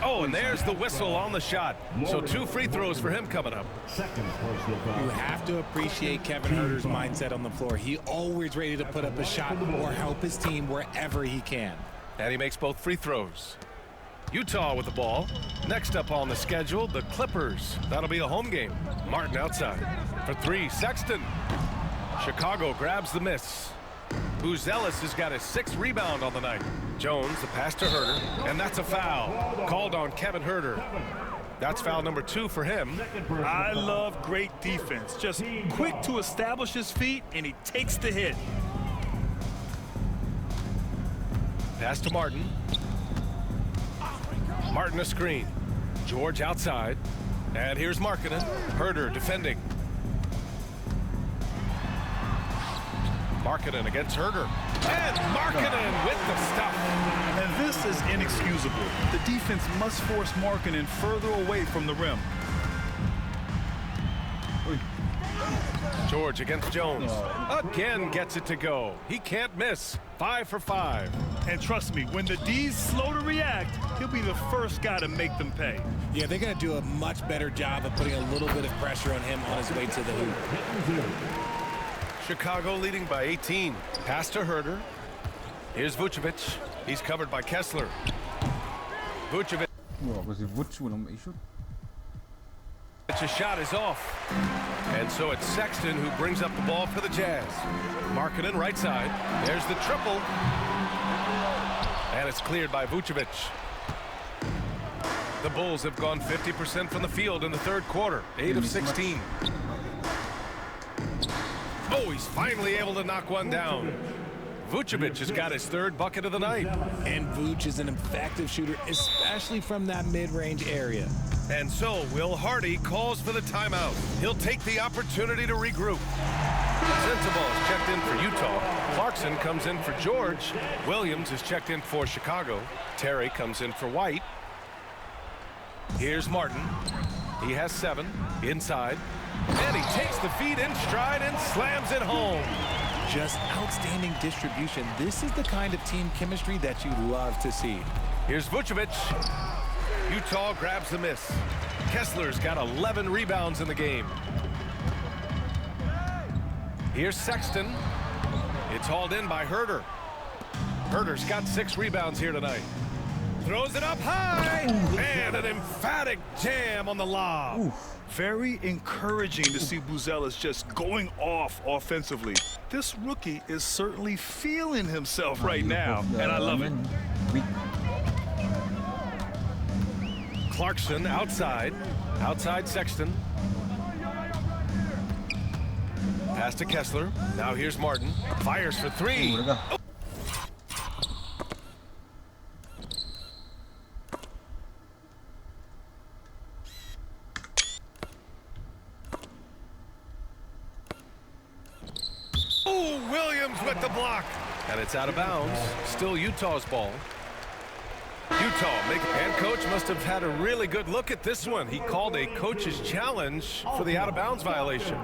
S3: Oh, and there's the whistle on the shot. So 2 free throws for him coming up.
S11: Second personal foul.
S5: You have to appreciate Kevin Huerter's mindset on the floor. He always ready to put up a shot or help his team wherever he can.
S3: And he makes both free throws. Utah with the ball. Next up on the schedule, the Clippers. That'll be a home game. Martin outside. For 3, Sexton. Chicago grabs the miss. Buzelis has got his 6th rebound on the night. Jones, the pass to Huerter, and that's a foul. Called on Kevin Huerter. That's foul number 2 for him.
S4: I love great defense. Just quick to establish his feet, and he takes the hit.
S3: Pass to Martin. Martin a screen. George outside. And here's Markkanen. Huerter defending. Markkanen against Huerter. And Markkanen with the stop.
S4: And this is inexcusable. The defense must force Markkanen further away from the rim.
S3: George against Jones. Again gets it to go. He can't miss. 5 for 5.
S4: And trust me, when the D's slow to react, he'll be the first guy to make them pay.
S5: Yeah, they're going to do a much better job of putting a little bit of pressure on him on his way to the hoop.
S3: Chicago leading by 18. Pass to Huerter. Here's Vucevic. He's covered by Kessler. Vucevic. His shot is off. And so it's Sexton who brings up the ball for the Jazz. Markkanen right side. There's the triple. And it's cleared by Vucevic. The Bulls have gone 50% from the field in the 3rd quarter. 8 of 16. Oh, he's finally able to knock one down. Vucevic has got his 3rd bucket of the night.
S5: And Vuce is an effective shooter, especially from that mid-range area.
S3: And so Will Hardy calls for the timeout. He'll take the opportunity to regroup. Sensabaugh is checked in for Utah. Clarkson comes in for George. Williams is checked in for Chicago. Terry comes in for White. Here's Martin. He has 7 inside. And he takes the feed in stride and slams it home.
S5: Just outstanding distribution. This is the kind of team chemistry that you love to see.
S3: Here's Vucevic. Utah grabs the miss. Kessler's got 11 rebounds in the game. Here's Sexton. It's hauled in by Huerter. Huerter's got 6 rebounds here tonight. Throws it up high. And an emphatic jam on the lob.
S4: Very encouraging to see Buzelis just going off offensively. This rookie is certainly feeling himself right now, and I love it.
S3: Clarkson outside. Outside Sexton. Pass to Kessler. Now here's Martin. Fires for 3. Oh, Williams with the block. And it's out of bounds. Still Utah's ball. And coach must have had a really good look at this one. He called a coach's challenge for the out-of-bounds violation.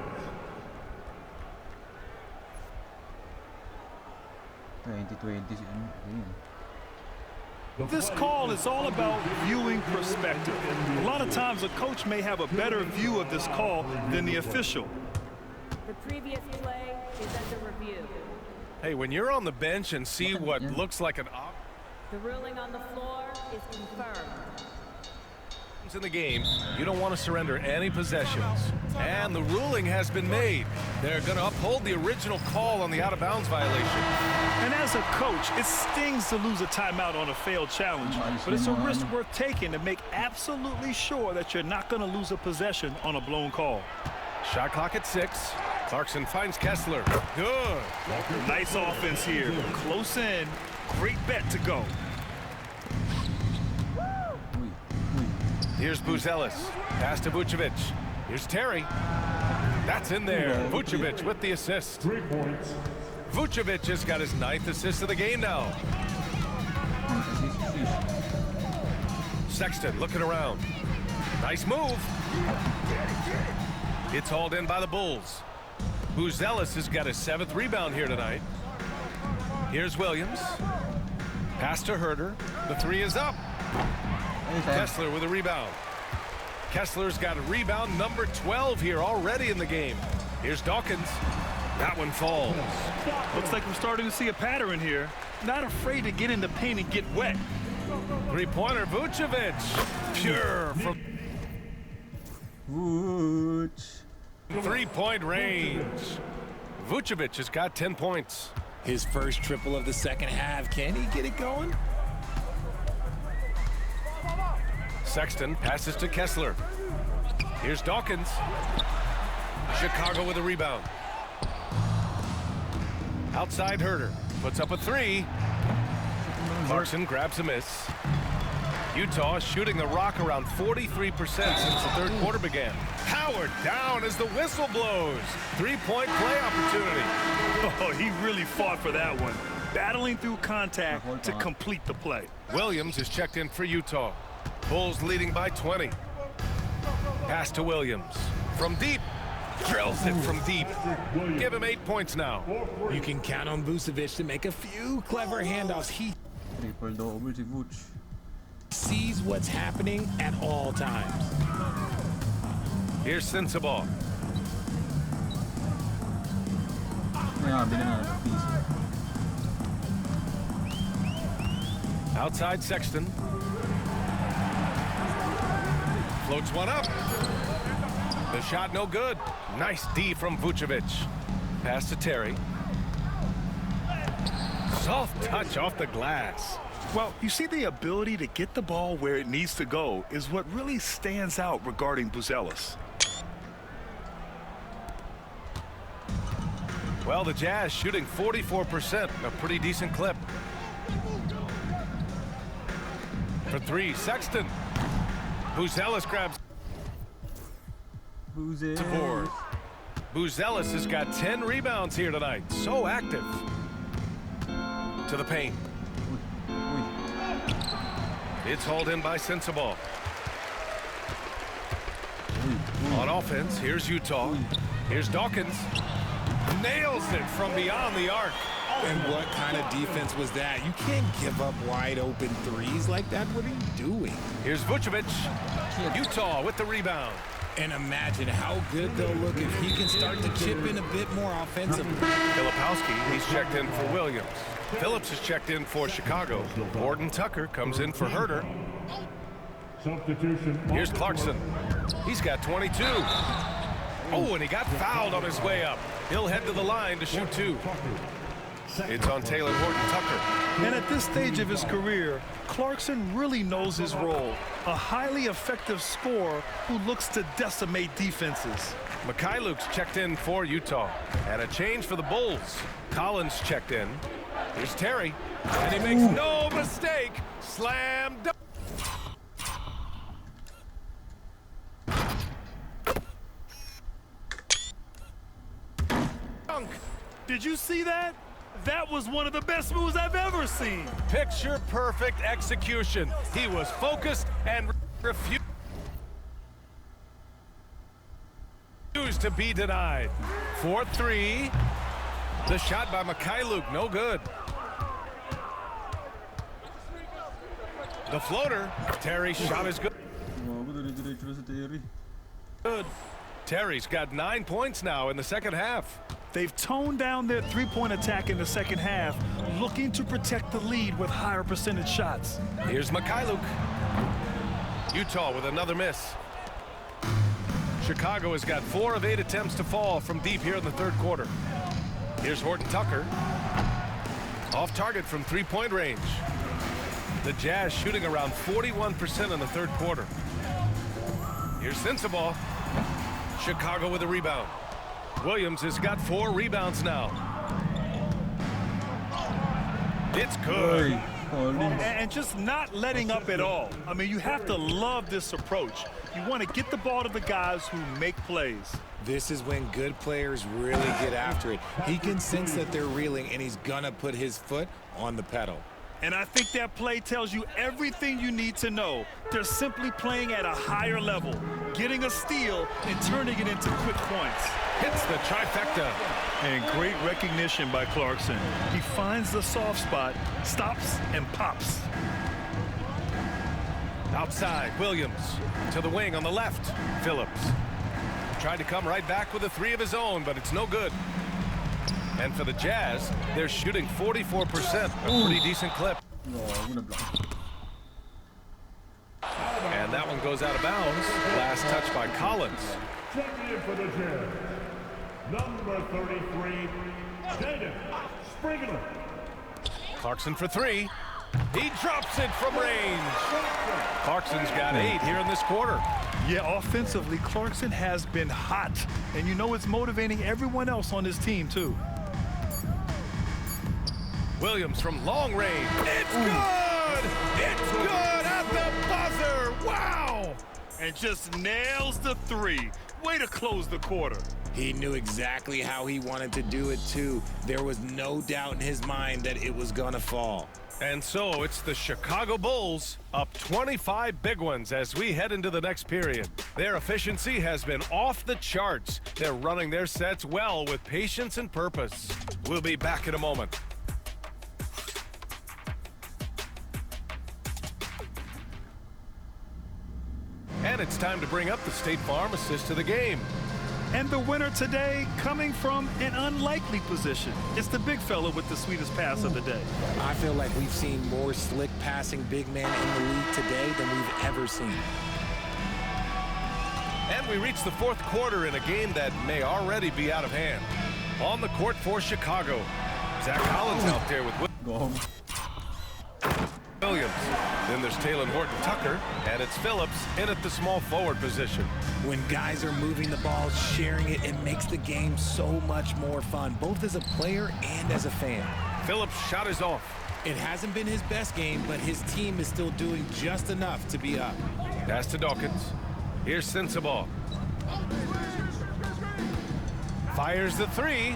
S4: This call is all about viewing perspective. A lot of times a coach may have a better view of this call than the official.
S12: The previous play is under review.
S3: Hey, when you're on the bench and see what looks like an
S12: The ruling on the floor is confirmed.
S3: in the game, you don't want to surrender any possessions. And the ruling has been made. They're going to uphold the original call on the out-of-bounds violation.
S4: And as a coach, it stings to lose a timeout on a failed challenge, but it's a risk worth taking to make absolutely sure that you're not going to lose a possession on a blown call.
S3: Shot clock at 6. Clarkson finds Kessler. Good.
S4: Nice offense here. Close in. Great bet to go.
S3: Here's Buzelis. Pass to Vucevic. Here's Terry. That's in there. Vucevic with the assist.
S11: 3 points.
S3: Vucevic has got his 9th assist of the game now. Sexton looking around. Nice move. It's hauled in by the Bulls. Buzelis has got his 7th rebound here tonight. Here's Williams. Pass to Huerter. The 3 is up. Kessler with a rebound. Kessler's got a rebound number 12 here already in the game. Here's Dawkins. That one falls.
S4: Looks like we're starting to see a pattern here. Not afraid to get in the paint and get wet.
S3: Three-pointer, Vucevic. Pure from three-point range. Vucevic has got 10 points.
S5: His first triple of the second half. Can he get it going?
S3: Sexton passes to Kessler. Here's Dawkins. Chicago with a rebound. Outside Herter. Puts up a three. Clarkson grabs a miss. Utah shooting the rock around 43% since the third quarter began. Howard down as the whistle blows. Three-point play opportunity.
S4: Oh, he really fought for that one. Battling through contact to complete the play.
S3: Williams is checked in for Utah. Bulls leading by 20. Pass to Williams. From deep. Drills it from deep. Give him 8 points now.
S5: You can count on Vucevic to make a few clever handoffs. He
S2: Triple-double till Vuc.
S5: sees what's happening at all times.
S3: Here's Sensabaugh.
S2: Ja, binnen een piece.
S3: Outside Sexton. Floats one up. The shot no good. Nice D from Vucevic. Pass to Terry. Soft touch off the glass.
S4: Well, you see, the ability to get the ball where it needs to go is what really stands out regarding Buzelis.
S3: Well, the Jazz shooting 44%, a pretty decent clip. For three, Sexton. Buzelis grabs the board. Buzelis has got 10 rebounds here tonight. So active. To the paint. It's hauled in by Sensabaugh. On offense, here's Utah. Here's Dawkins. Nails it from beyond the arc.
S5: And what kind of defense was that? You can't give up wide open threes like that. What are you doing?
S3: Here's Vucevic. Utah with the rebound.
S5: And imagine how good they'll look if he can start to chip in a bit more offensively.
S3: Filipowski, he's checked in for Williams. Phillips is checked in for Chicago. Gordon Tucker comes in for Herter.
S11: Substitution.
S3: Here's Clarkson. He's got 22. Oh, and he got fouled on his way up. He'll head to the line to shoot two. It's on Taylor Horton Tucker.
S4: And at this stage of his career, Clarkson really knows his role. A highly effective scorer who looks to decimate defenses.
S3: Mikhailuk's checked in for Utah. And a change for the Bulls. Collins checked in. Here's Terry. And he makes no mistake. Slam dunk.
S4: Did you see that? That was one of the best moves I've ever seen.
S3: Picture perfect execution. He was focused and refused to be denied. 4-3. The shot by Mikhailuk, no good. The floater. Terry's shot is good. Good. Terry's got 9 points now in the second half.
S4: They've toned down their three-point attack in the second half, looking to protect the lead with higher percentage shots.
S3: Here's Mikhailuk. Utah with another miss. Chicago has got 4 of 8 attempts to fall from deep here in the third quarter. Here's Horton Tucker. Off target from three-point range. The Jazz shooting around 41% in the third quarter. Here's Sensabaugh. Chicago with a rebound. Williams has got 4 rebounds now. It's good.
S4: And just not letting up at all. I mean, you have to love this approach. You want to get the ball to the guys who make plays.
S5: This is when good players really get after it. He can sense that they're reeling, and he's going to put his foot on the pedal.
S4: And I think that play tells you everything you need to know. They're simply playing at a higher level, getting a steal and turning it into quick points.
S3: Hits the trifecta.
S4: And great recognition by Clarkson. He finds the soft spot, stops, and pops.
S3: Outside, Williams. To the wing on the left, Phillips. Tried to come right back with a three of his own, but it's no good. And for the Jazz, they're shooting 44%, a pretty decent clip. And that one goes out of bounds. Last touch by Collins.
S11: Checking in for the Jazz, number 33, Jaden Springer.
S3: Clarkson for three. He drops it from range. Clarkson's got 8 here in this quarter.
S4: Yeah, offensively, Clarkson has been hot. And you know it's motivating everyone else on his team, too.
S3: Williams from long range. It's good! It's good at the buzzer! Wow!
S4: And just nails the three. Way to close the quarter.
S5: He knew exactly how he wanted to do it, too. There was no doubt in his mind that it was going to fall.
S3: And so it's the Chicago Bulls up 25 big ones as we head into the next period. Their efficiency has been off the charts. They're running their sets well with patience and purpose. We'll be back in a moment. And it's time to bring up the State Farm assist to the game.
S4: And the winner today coming from an unlikely position. It's the big fella with the sweetest pass of the day.
S5: I feel like we've seen more slick passing big men in the league today than we've ever seen.
S3: And we reach the fourth quarter in a game that may already be out of hand. On the court for Chicago, Zach Collins out there with Williams. Then there's Taylor Horton-Tucker, and it's Phillips in at the small forward position.
S5: When guys are moving the ball, sharing it, it makes the game so much more fun, both as a player and as a fan.
S3: Phillips' shot is off.
S5: It hasn't been his best game, but his team is still doing just enough to be up.
S3: Pass to Dawkins. Here's Sensabaugh. Fires the three.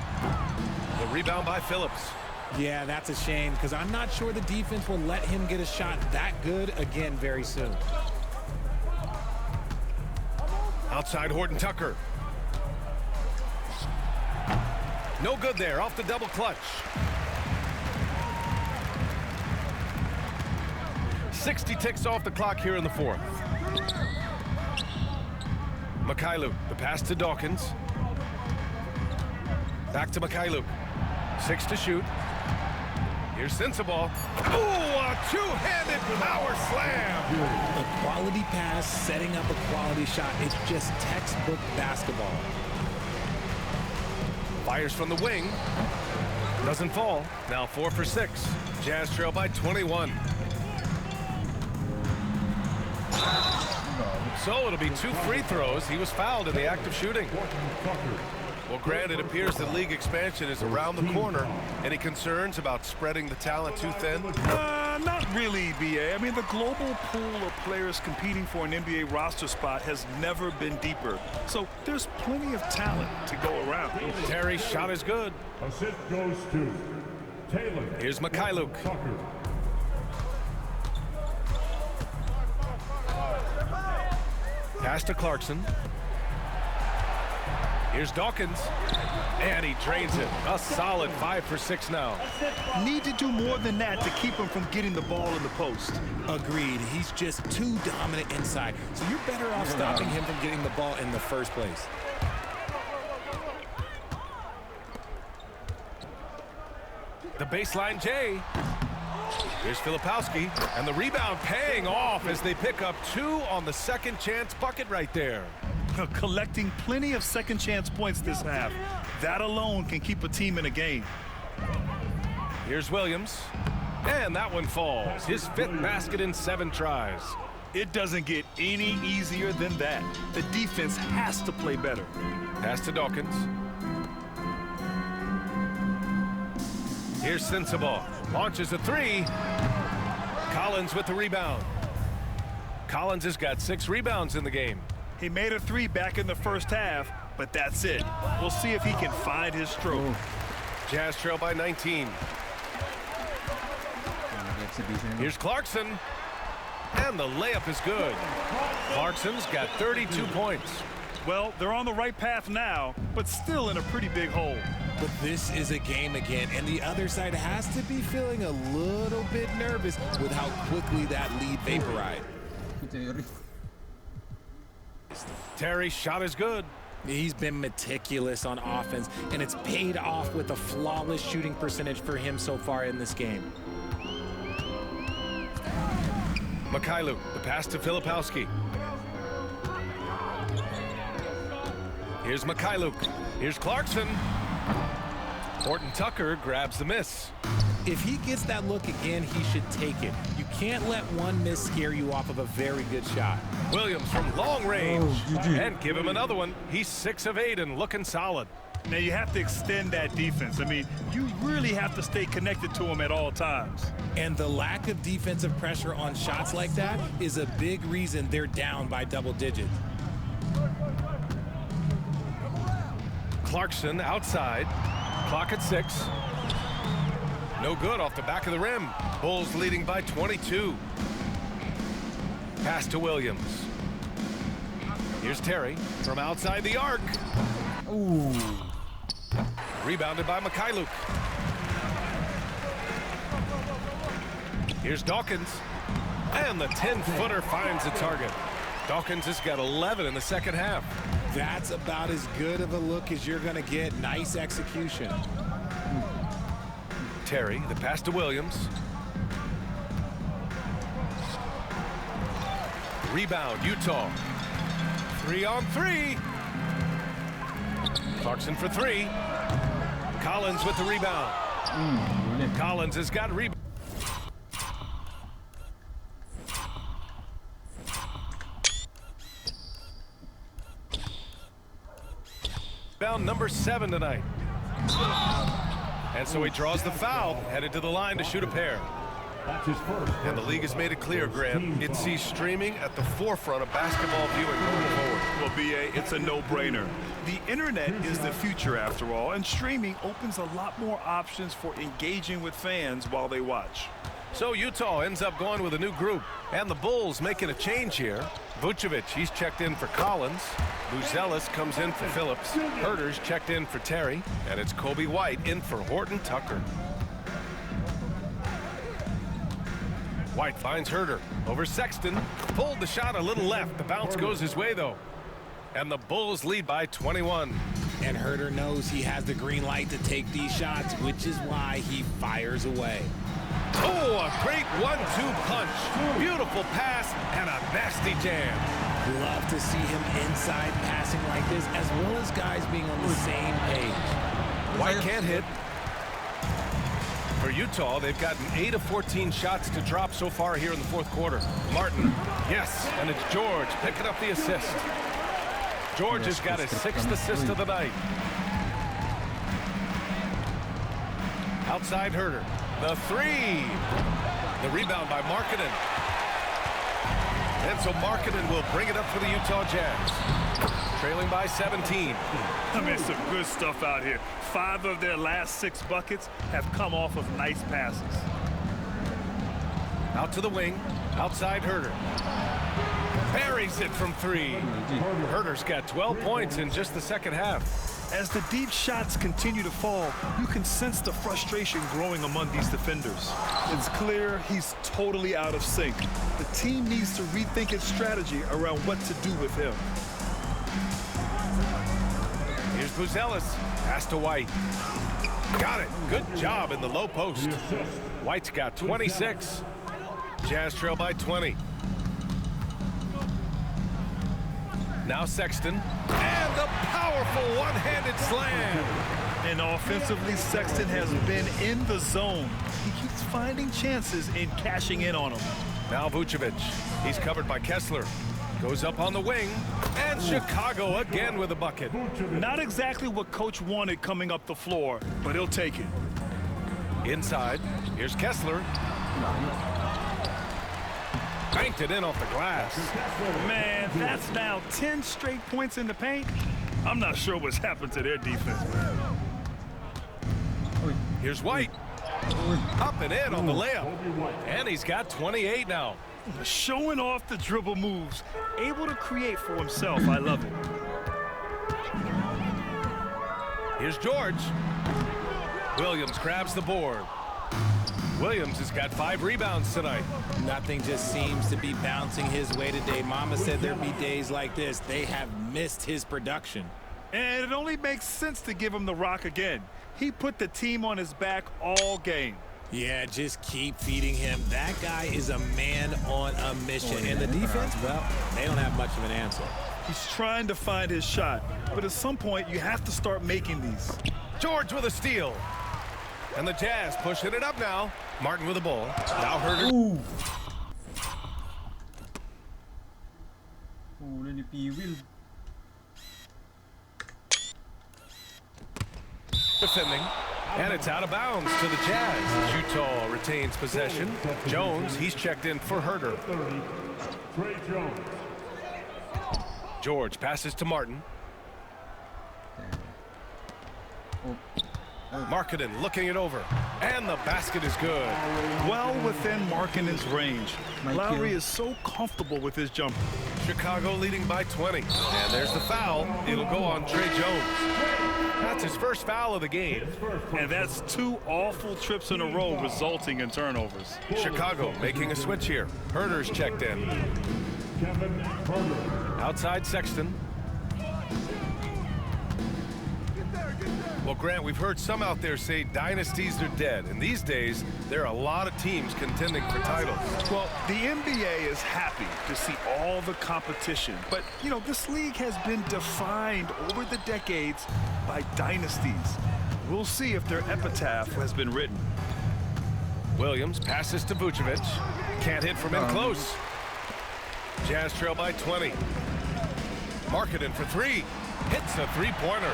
S3: The rebound by Phillips.
S5: Yeah, that's a shame because I'm not sure the defense will let him get a shot that good again very soon.
S3: Outside Horton-Tucker. No good there, off the double clutch. 60 ticks off the clock here in the fourth. Mikhailuk, the pass to Dawkins. Back to Mikhailuk. 6 to shoot. Here's Sensabaugh. Ooh, a two-handed power slam.
S5: A quality pass, setting up a quality shot. It's just textbook basketball.
S3: Fires from the wing. Doesn't fall. Now 4 for 6. Jazz trail by 21. So it'll be 2 free throws. He was fouled in the act of shooting. Well, Grant, it appears that league expansion is around the corner. Any concerns about spreading the talent too thin?
S4: Not really, B.A. I mean, the global pool of players competing for an NBA roster spot has never been deeper. So there's plenty of talent to go around.
S3: Terry's shot is good.
S11: Assist goes to Taylor.
S3: Here's Mikhailuk. Pass to Clarkson. Here's Dawkins, and he drains it. A solid 5 for 6 now.
S4: Need to do more than that to keep him from getting the ball in the post.
S5: Agreed. He's just too dominant inside, so you're better off stopping him from getting the ball in the first place.
S3: The baseline J. Here's Filipowski, and the rebound paying off as they pick up 2 on the second chance bucket right there.
S4: Collecting plenty of second chance points this half. That alone can keep a team in a game.
S3: Here's Williams, and that one falls. His 5th basket in 7 tries.
S4: It doesn't get any easier than that. The defense has to play better.
S3: Pass to Dawkins. Here's Sensabaugh. Launches a 3. Collins with the rebound. Collins has got 6 rebounds in the game.
S4: He made a 3 back in the first half, but that's it. We'll see if he can find his stroke.
S3: Jazz trail by 19. Here's Clarkson, and the layup is good. Clarkson's got 32 points.
S4: Well, they're on the right path now, but still in a pretty big hole.
S5: But this is a game again, and the other side has to be feeling a little bit nervous with how quickly that lead vaporized.
S2: Terry.
S3: Terry's shot is good.
S5: He's been meticulous on offense, and it's paid off with a flawless shooting percentage for him so far in this game.
S3: Mikhailuk, the pass to Filipowski. Here's Mikhailuk. Here's Clarkson. Horton Tucker grabs the miss.
S5: If he gets that look again, he should take it. You can't let one miss scare you off of a very good shot.
S3: Williams from long range. And give him another one. He's 6 of 8 and looking solid.
S4: Now you have to extend that defense. I mean, you really have to stay connected to him at all times.
S5: And the lack of defensive pressure on shots like that is a big reason they're down by double digits.
S3: Clarkson outside. Clock at 6. No good off the back of the rim. Bulls leading by 22. Pass to Williams. Here's Terry from outside the arc.
S2: Ooh.
S3: Rebounded by Mikhailuk. Here's Dawkins. And the 10-footer finds the target. Dawkins has got 11 in the second half.
S5: That's about as good of a look as you're going to get. Nice execution.
S3: Terry, the pass to Williams. Rebound, Utah. 3-on-3. Clarkson for 3. Collins with the rebound. Collins has got rebound. Rebound number 7 tonight. And so he draws the foul, headed to the line to shoot a pair. And the league has made it clear, Grant, it sees streaming at the forefront of basketball viewing going forward.
S4: Well, B.A., it's a no-brainer. The internet is the future, after all, and streaming opens a lot more options for engaging with fans while they watch.
S3: So Utah ends up going with a new group, and the Bulls making a change here. Vucevic, he's checked in for Collins. Buzelis comes in for Phillips. Herter's checked in for Terry, and it's Kobe White in for Horton Tucker. White finds Herter over Sexton. Pulled the shot a little left. The bounce goes his way, though. And the Bulls lead by 21.
S5: And Herter knows he has the green light to take these shots, which is why he fires away.
S3: Oh, a great 1-2 punch. Beautiful pass and a nasty jam.
S5: Love to see him inside passing like this, as well as guys being on the same page.
S3: White can't hit. For Utah, they've gotten 8 of 14 shots to drop so far here in the fourth quarter. Martin, yes, and it's George picking up the assist. George has got his 6th assist of the night. Outside Herter. The 3. The rebound by Markkanen. And so Markkanen will bring it up for the Utah Jazz. Trailing by 17.
S4: I mean, some good stuff out here. 5 of their last 6 buckets have come off of nice passes.
S3: Out to the wing. Outside Herter. Buries it from 3. Herter's got 12 points in just the second half.
S4: As the deep shots continue to fall, you can sense the frustration growing among these defenders. It's clear he's totally out of sync. The team needs to rethink its strategy around what to do with him.
S3: Here's Buzelis. Pass to White. Got it. Good job in the low post. White's got 26. Jazz trail by 20. Now Sexton. And the powerful one-handed slam.
S4: And offensively, Sexton has been in the zone. He keeps finding chances and cashing in on them.
S3: Now Vucevic. He's covered by Kessler. Goes up on the wing. And Chicago again with a bucket.
S4: Not exactly what Coach wanted coming up the floor, but he'll take it.
S3: Inside. Here's Kessler. Banked it in off the glass.
S4: Man, that's now 10 straight points in the paint. I'm not sure what's happened to their defense.
S3: Here's White. Up and in on the layup. And he's got 28 now.
S4: Showing off the dribble moves. Able to create for himself. I love it.
S3: Here's George. Williams grabs the board. Williams has got 5 rebounds tonight.
S5: Nothing just seems to be bouncing his way today. Mama said there'd be days like this. They have missed his production.
S4: And it only makes sense to give him the rock again. He put the team on his back all game.
S5: Yeah, just keep feeding him. That guy is a man on a mission. And the defense, well, they don't have much of an answer.
S4: He's trying to find his shot, but at some point you have to start making these.
S3: George with a steal. And the Jazz pushing it up now. Martin with the ball. Now Herter.
S2: Oh, lên đi Will.
S3: Defending. And it's out of bounds to the Jazz. Utah retains possession. Jones, he's checked in for Herter.
S11: Trey Jones.
S3: George passes to Martin. Markkanen looking it over. And the basket is good.
S4: Well within Markkanen's range. Lowry is so comfortable with his jumper.
S3: Chicago leading by 20. And there's the foul. It'll go on Trey Jones. That's his first foul of the game.
S4: And that's 2 awful trips in a row resulting in turnovers.
S3: Chicago making a switch here. Herter's checked in.
S11: Kevin Herter.
S3: Outside Sexton. Well, Grant, we've heard some out there say dynasties are dead. And these days, there are a lot of teams contending for titles.
S4: Well, the NBA is happy to see all the competition. But, you know, this league has been defined over the decades by dynasties. We'll see if their epitaph has been written.
S3: Williams passes to Vucevic. Can't hit from in close. Jazz trail by 20. Markkanen for 3. Hits a three-pointer.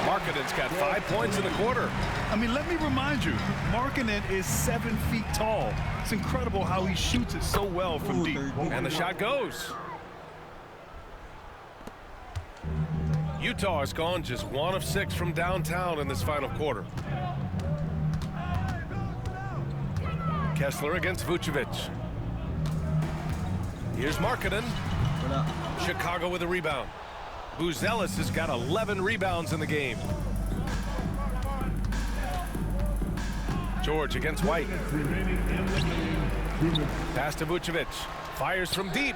S3: Markkanen's got 5 points in the quarter.
S4: I mean, let me remind you, Markkanen is 7 feet tall. It's incredible how he shoots it so well from deep.
S3: And the shot goes. Utah has gone just 1 of 6 from downtown in this final quarter. Kessler against Vucevic. Here's Markkanen. Chicago with a rebound. Buzelis has got 11 rebounds in the game. George against White. Pass to Vucevic. Fires from deep.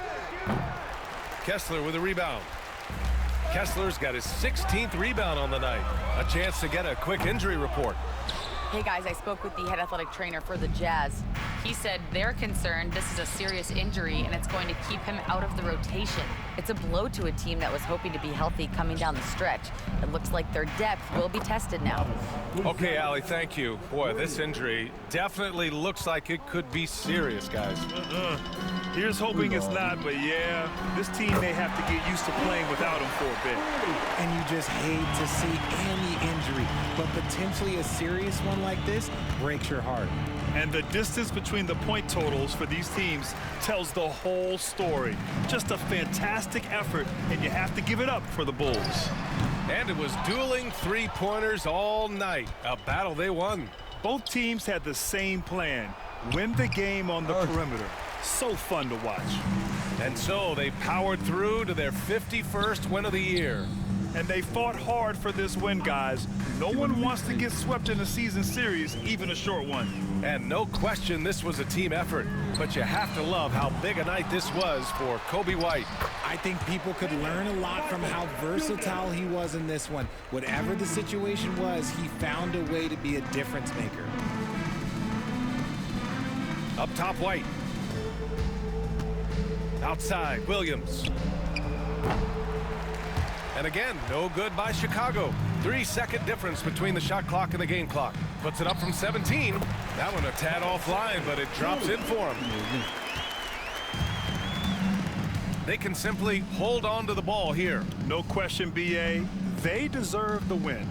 S3: Kessler with a rebound. Kessler's got his 16th rebound on the night. A chance to get a quick injury report.
S6: Hey guys, I spoke with the head athletic trainer for the Jazz. He said they're concerned this is a serious injury and it's going to keep him out of the rotation. It's a blow to a team that was hoping to be healthy coming down the stretch. It looks like their depth will be tested now.
S3: Okay, Allie, thank you. Boy, this injury definitely looks like it could be serious, guys.
S4: Here's hoping it's not, but yeah, this team may have to get used to playing without him for a bit.
S5: And you just hate to see any injury, but potentially a serious one like this breaks your heart.
S4: And the distance between the point totals for these teams tells the whole story. Just a fantastic effort, and you have to give it up for the Bulls.
S3: And it was dueling three-pointers all night. A battle they won.
S4: Both teams had the same plan. Win the game on the perimeter. So fun to watch.
S3: And so they powered through to their 51st win of the year.
S4: And they fought hard for this win, guys. No one wants to get swept in a season series, even a short one.
S3: And no question this was a team effort. But you have to love how big a night this was for Kobe White.
S5: I think people could learn a lot from how versatile he was in this one. Whatever the situation was, he found a way to be a difference maker.
S3: Up top, White. Outside, Williams. And again, no good by Chicago. 3-second difference between the shot clock and the game clock. Puts it up from 17. That one a tad offline, but it drops in for him. They can simply hold on to the ball here.
S4: No question, BA. They deserve the win.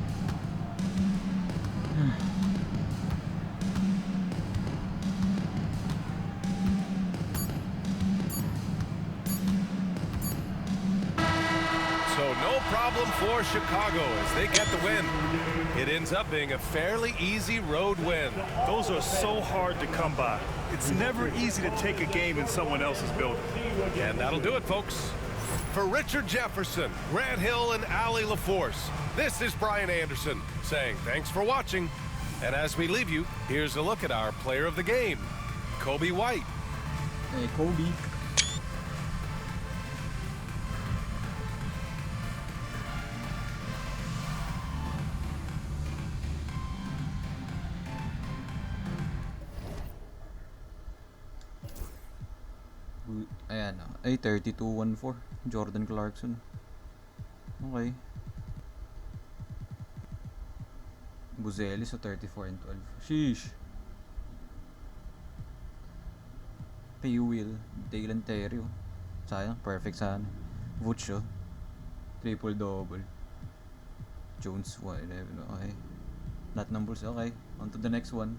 S3: So no problem for Chicago as they get the win. It ends up being a fairly easy road win.
S4: Those are so hard to come by. It's never easy to take a game in someone else's building.
S3: And that'll do it, folks. For Richard Jefferson, Grant Hill, and Allie LaForce, this is Brian Anderson saying thanks for watching. And as we leave you, here's a look at our player of the game, Kobe White.
S2: Hey, Kobe. Ayan, ay 32-14 Jordan Clarkson. Okay. Buzelis sa 34-12. Sheesh. Will, Dalen Terry. Sayang, perfect sana. Vooch, triple double. Jones 111. Okay. Not numbers. Okay. On to the next one.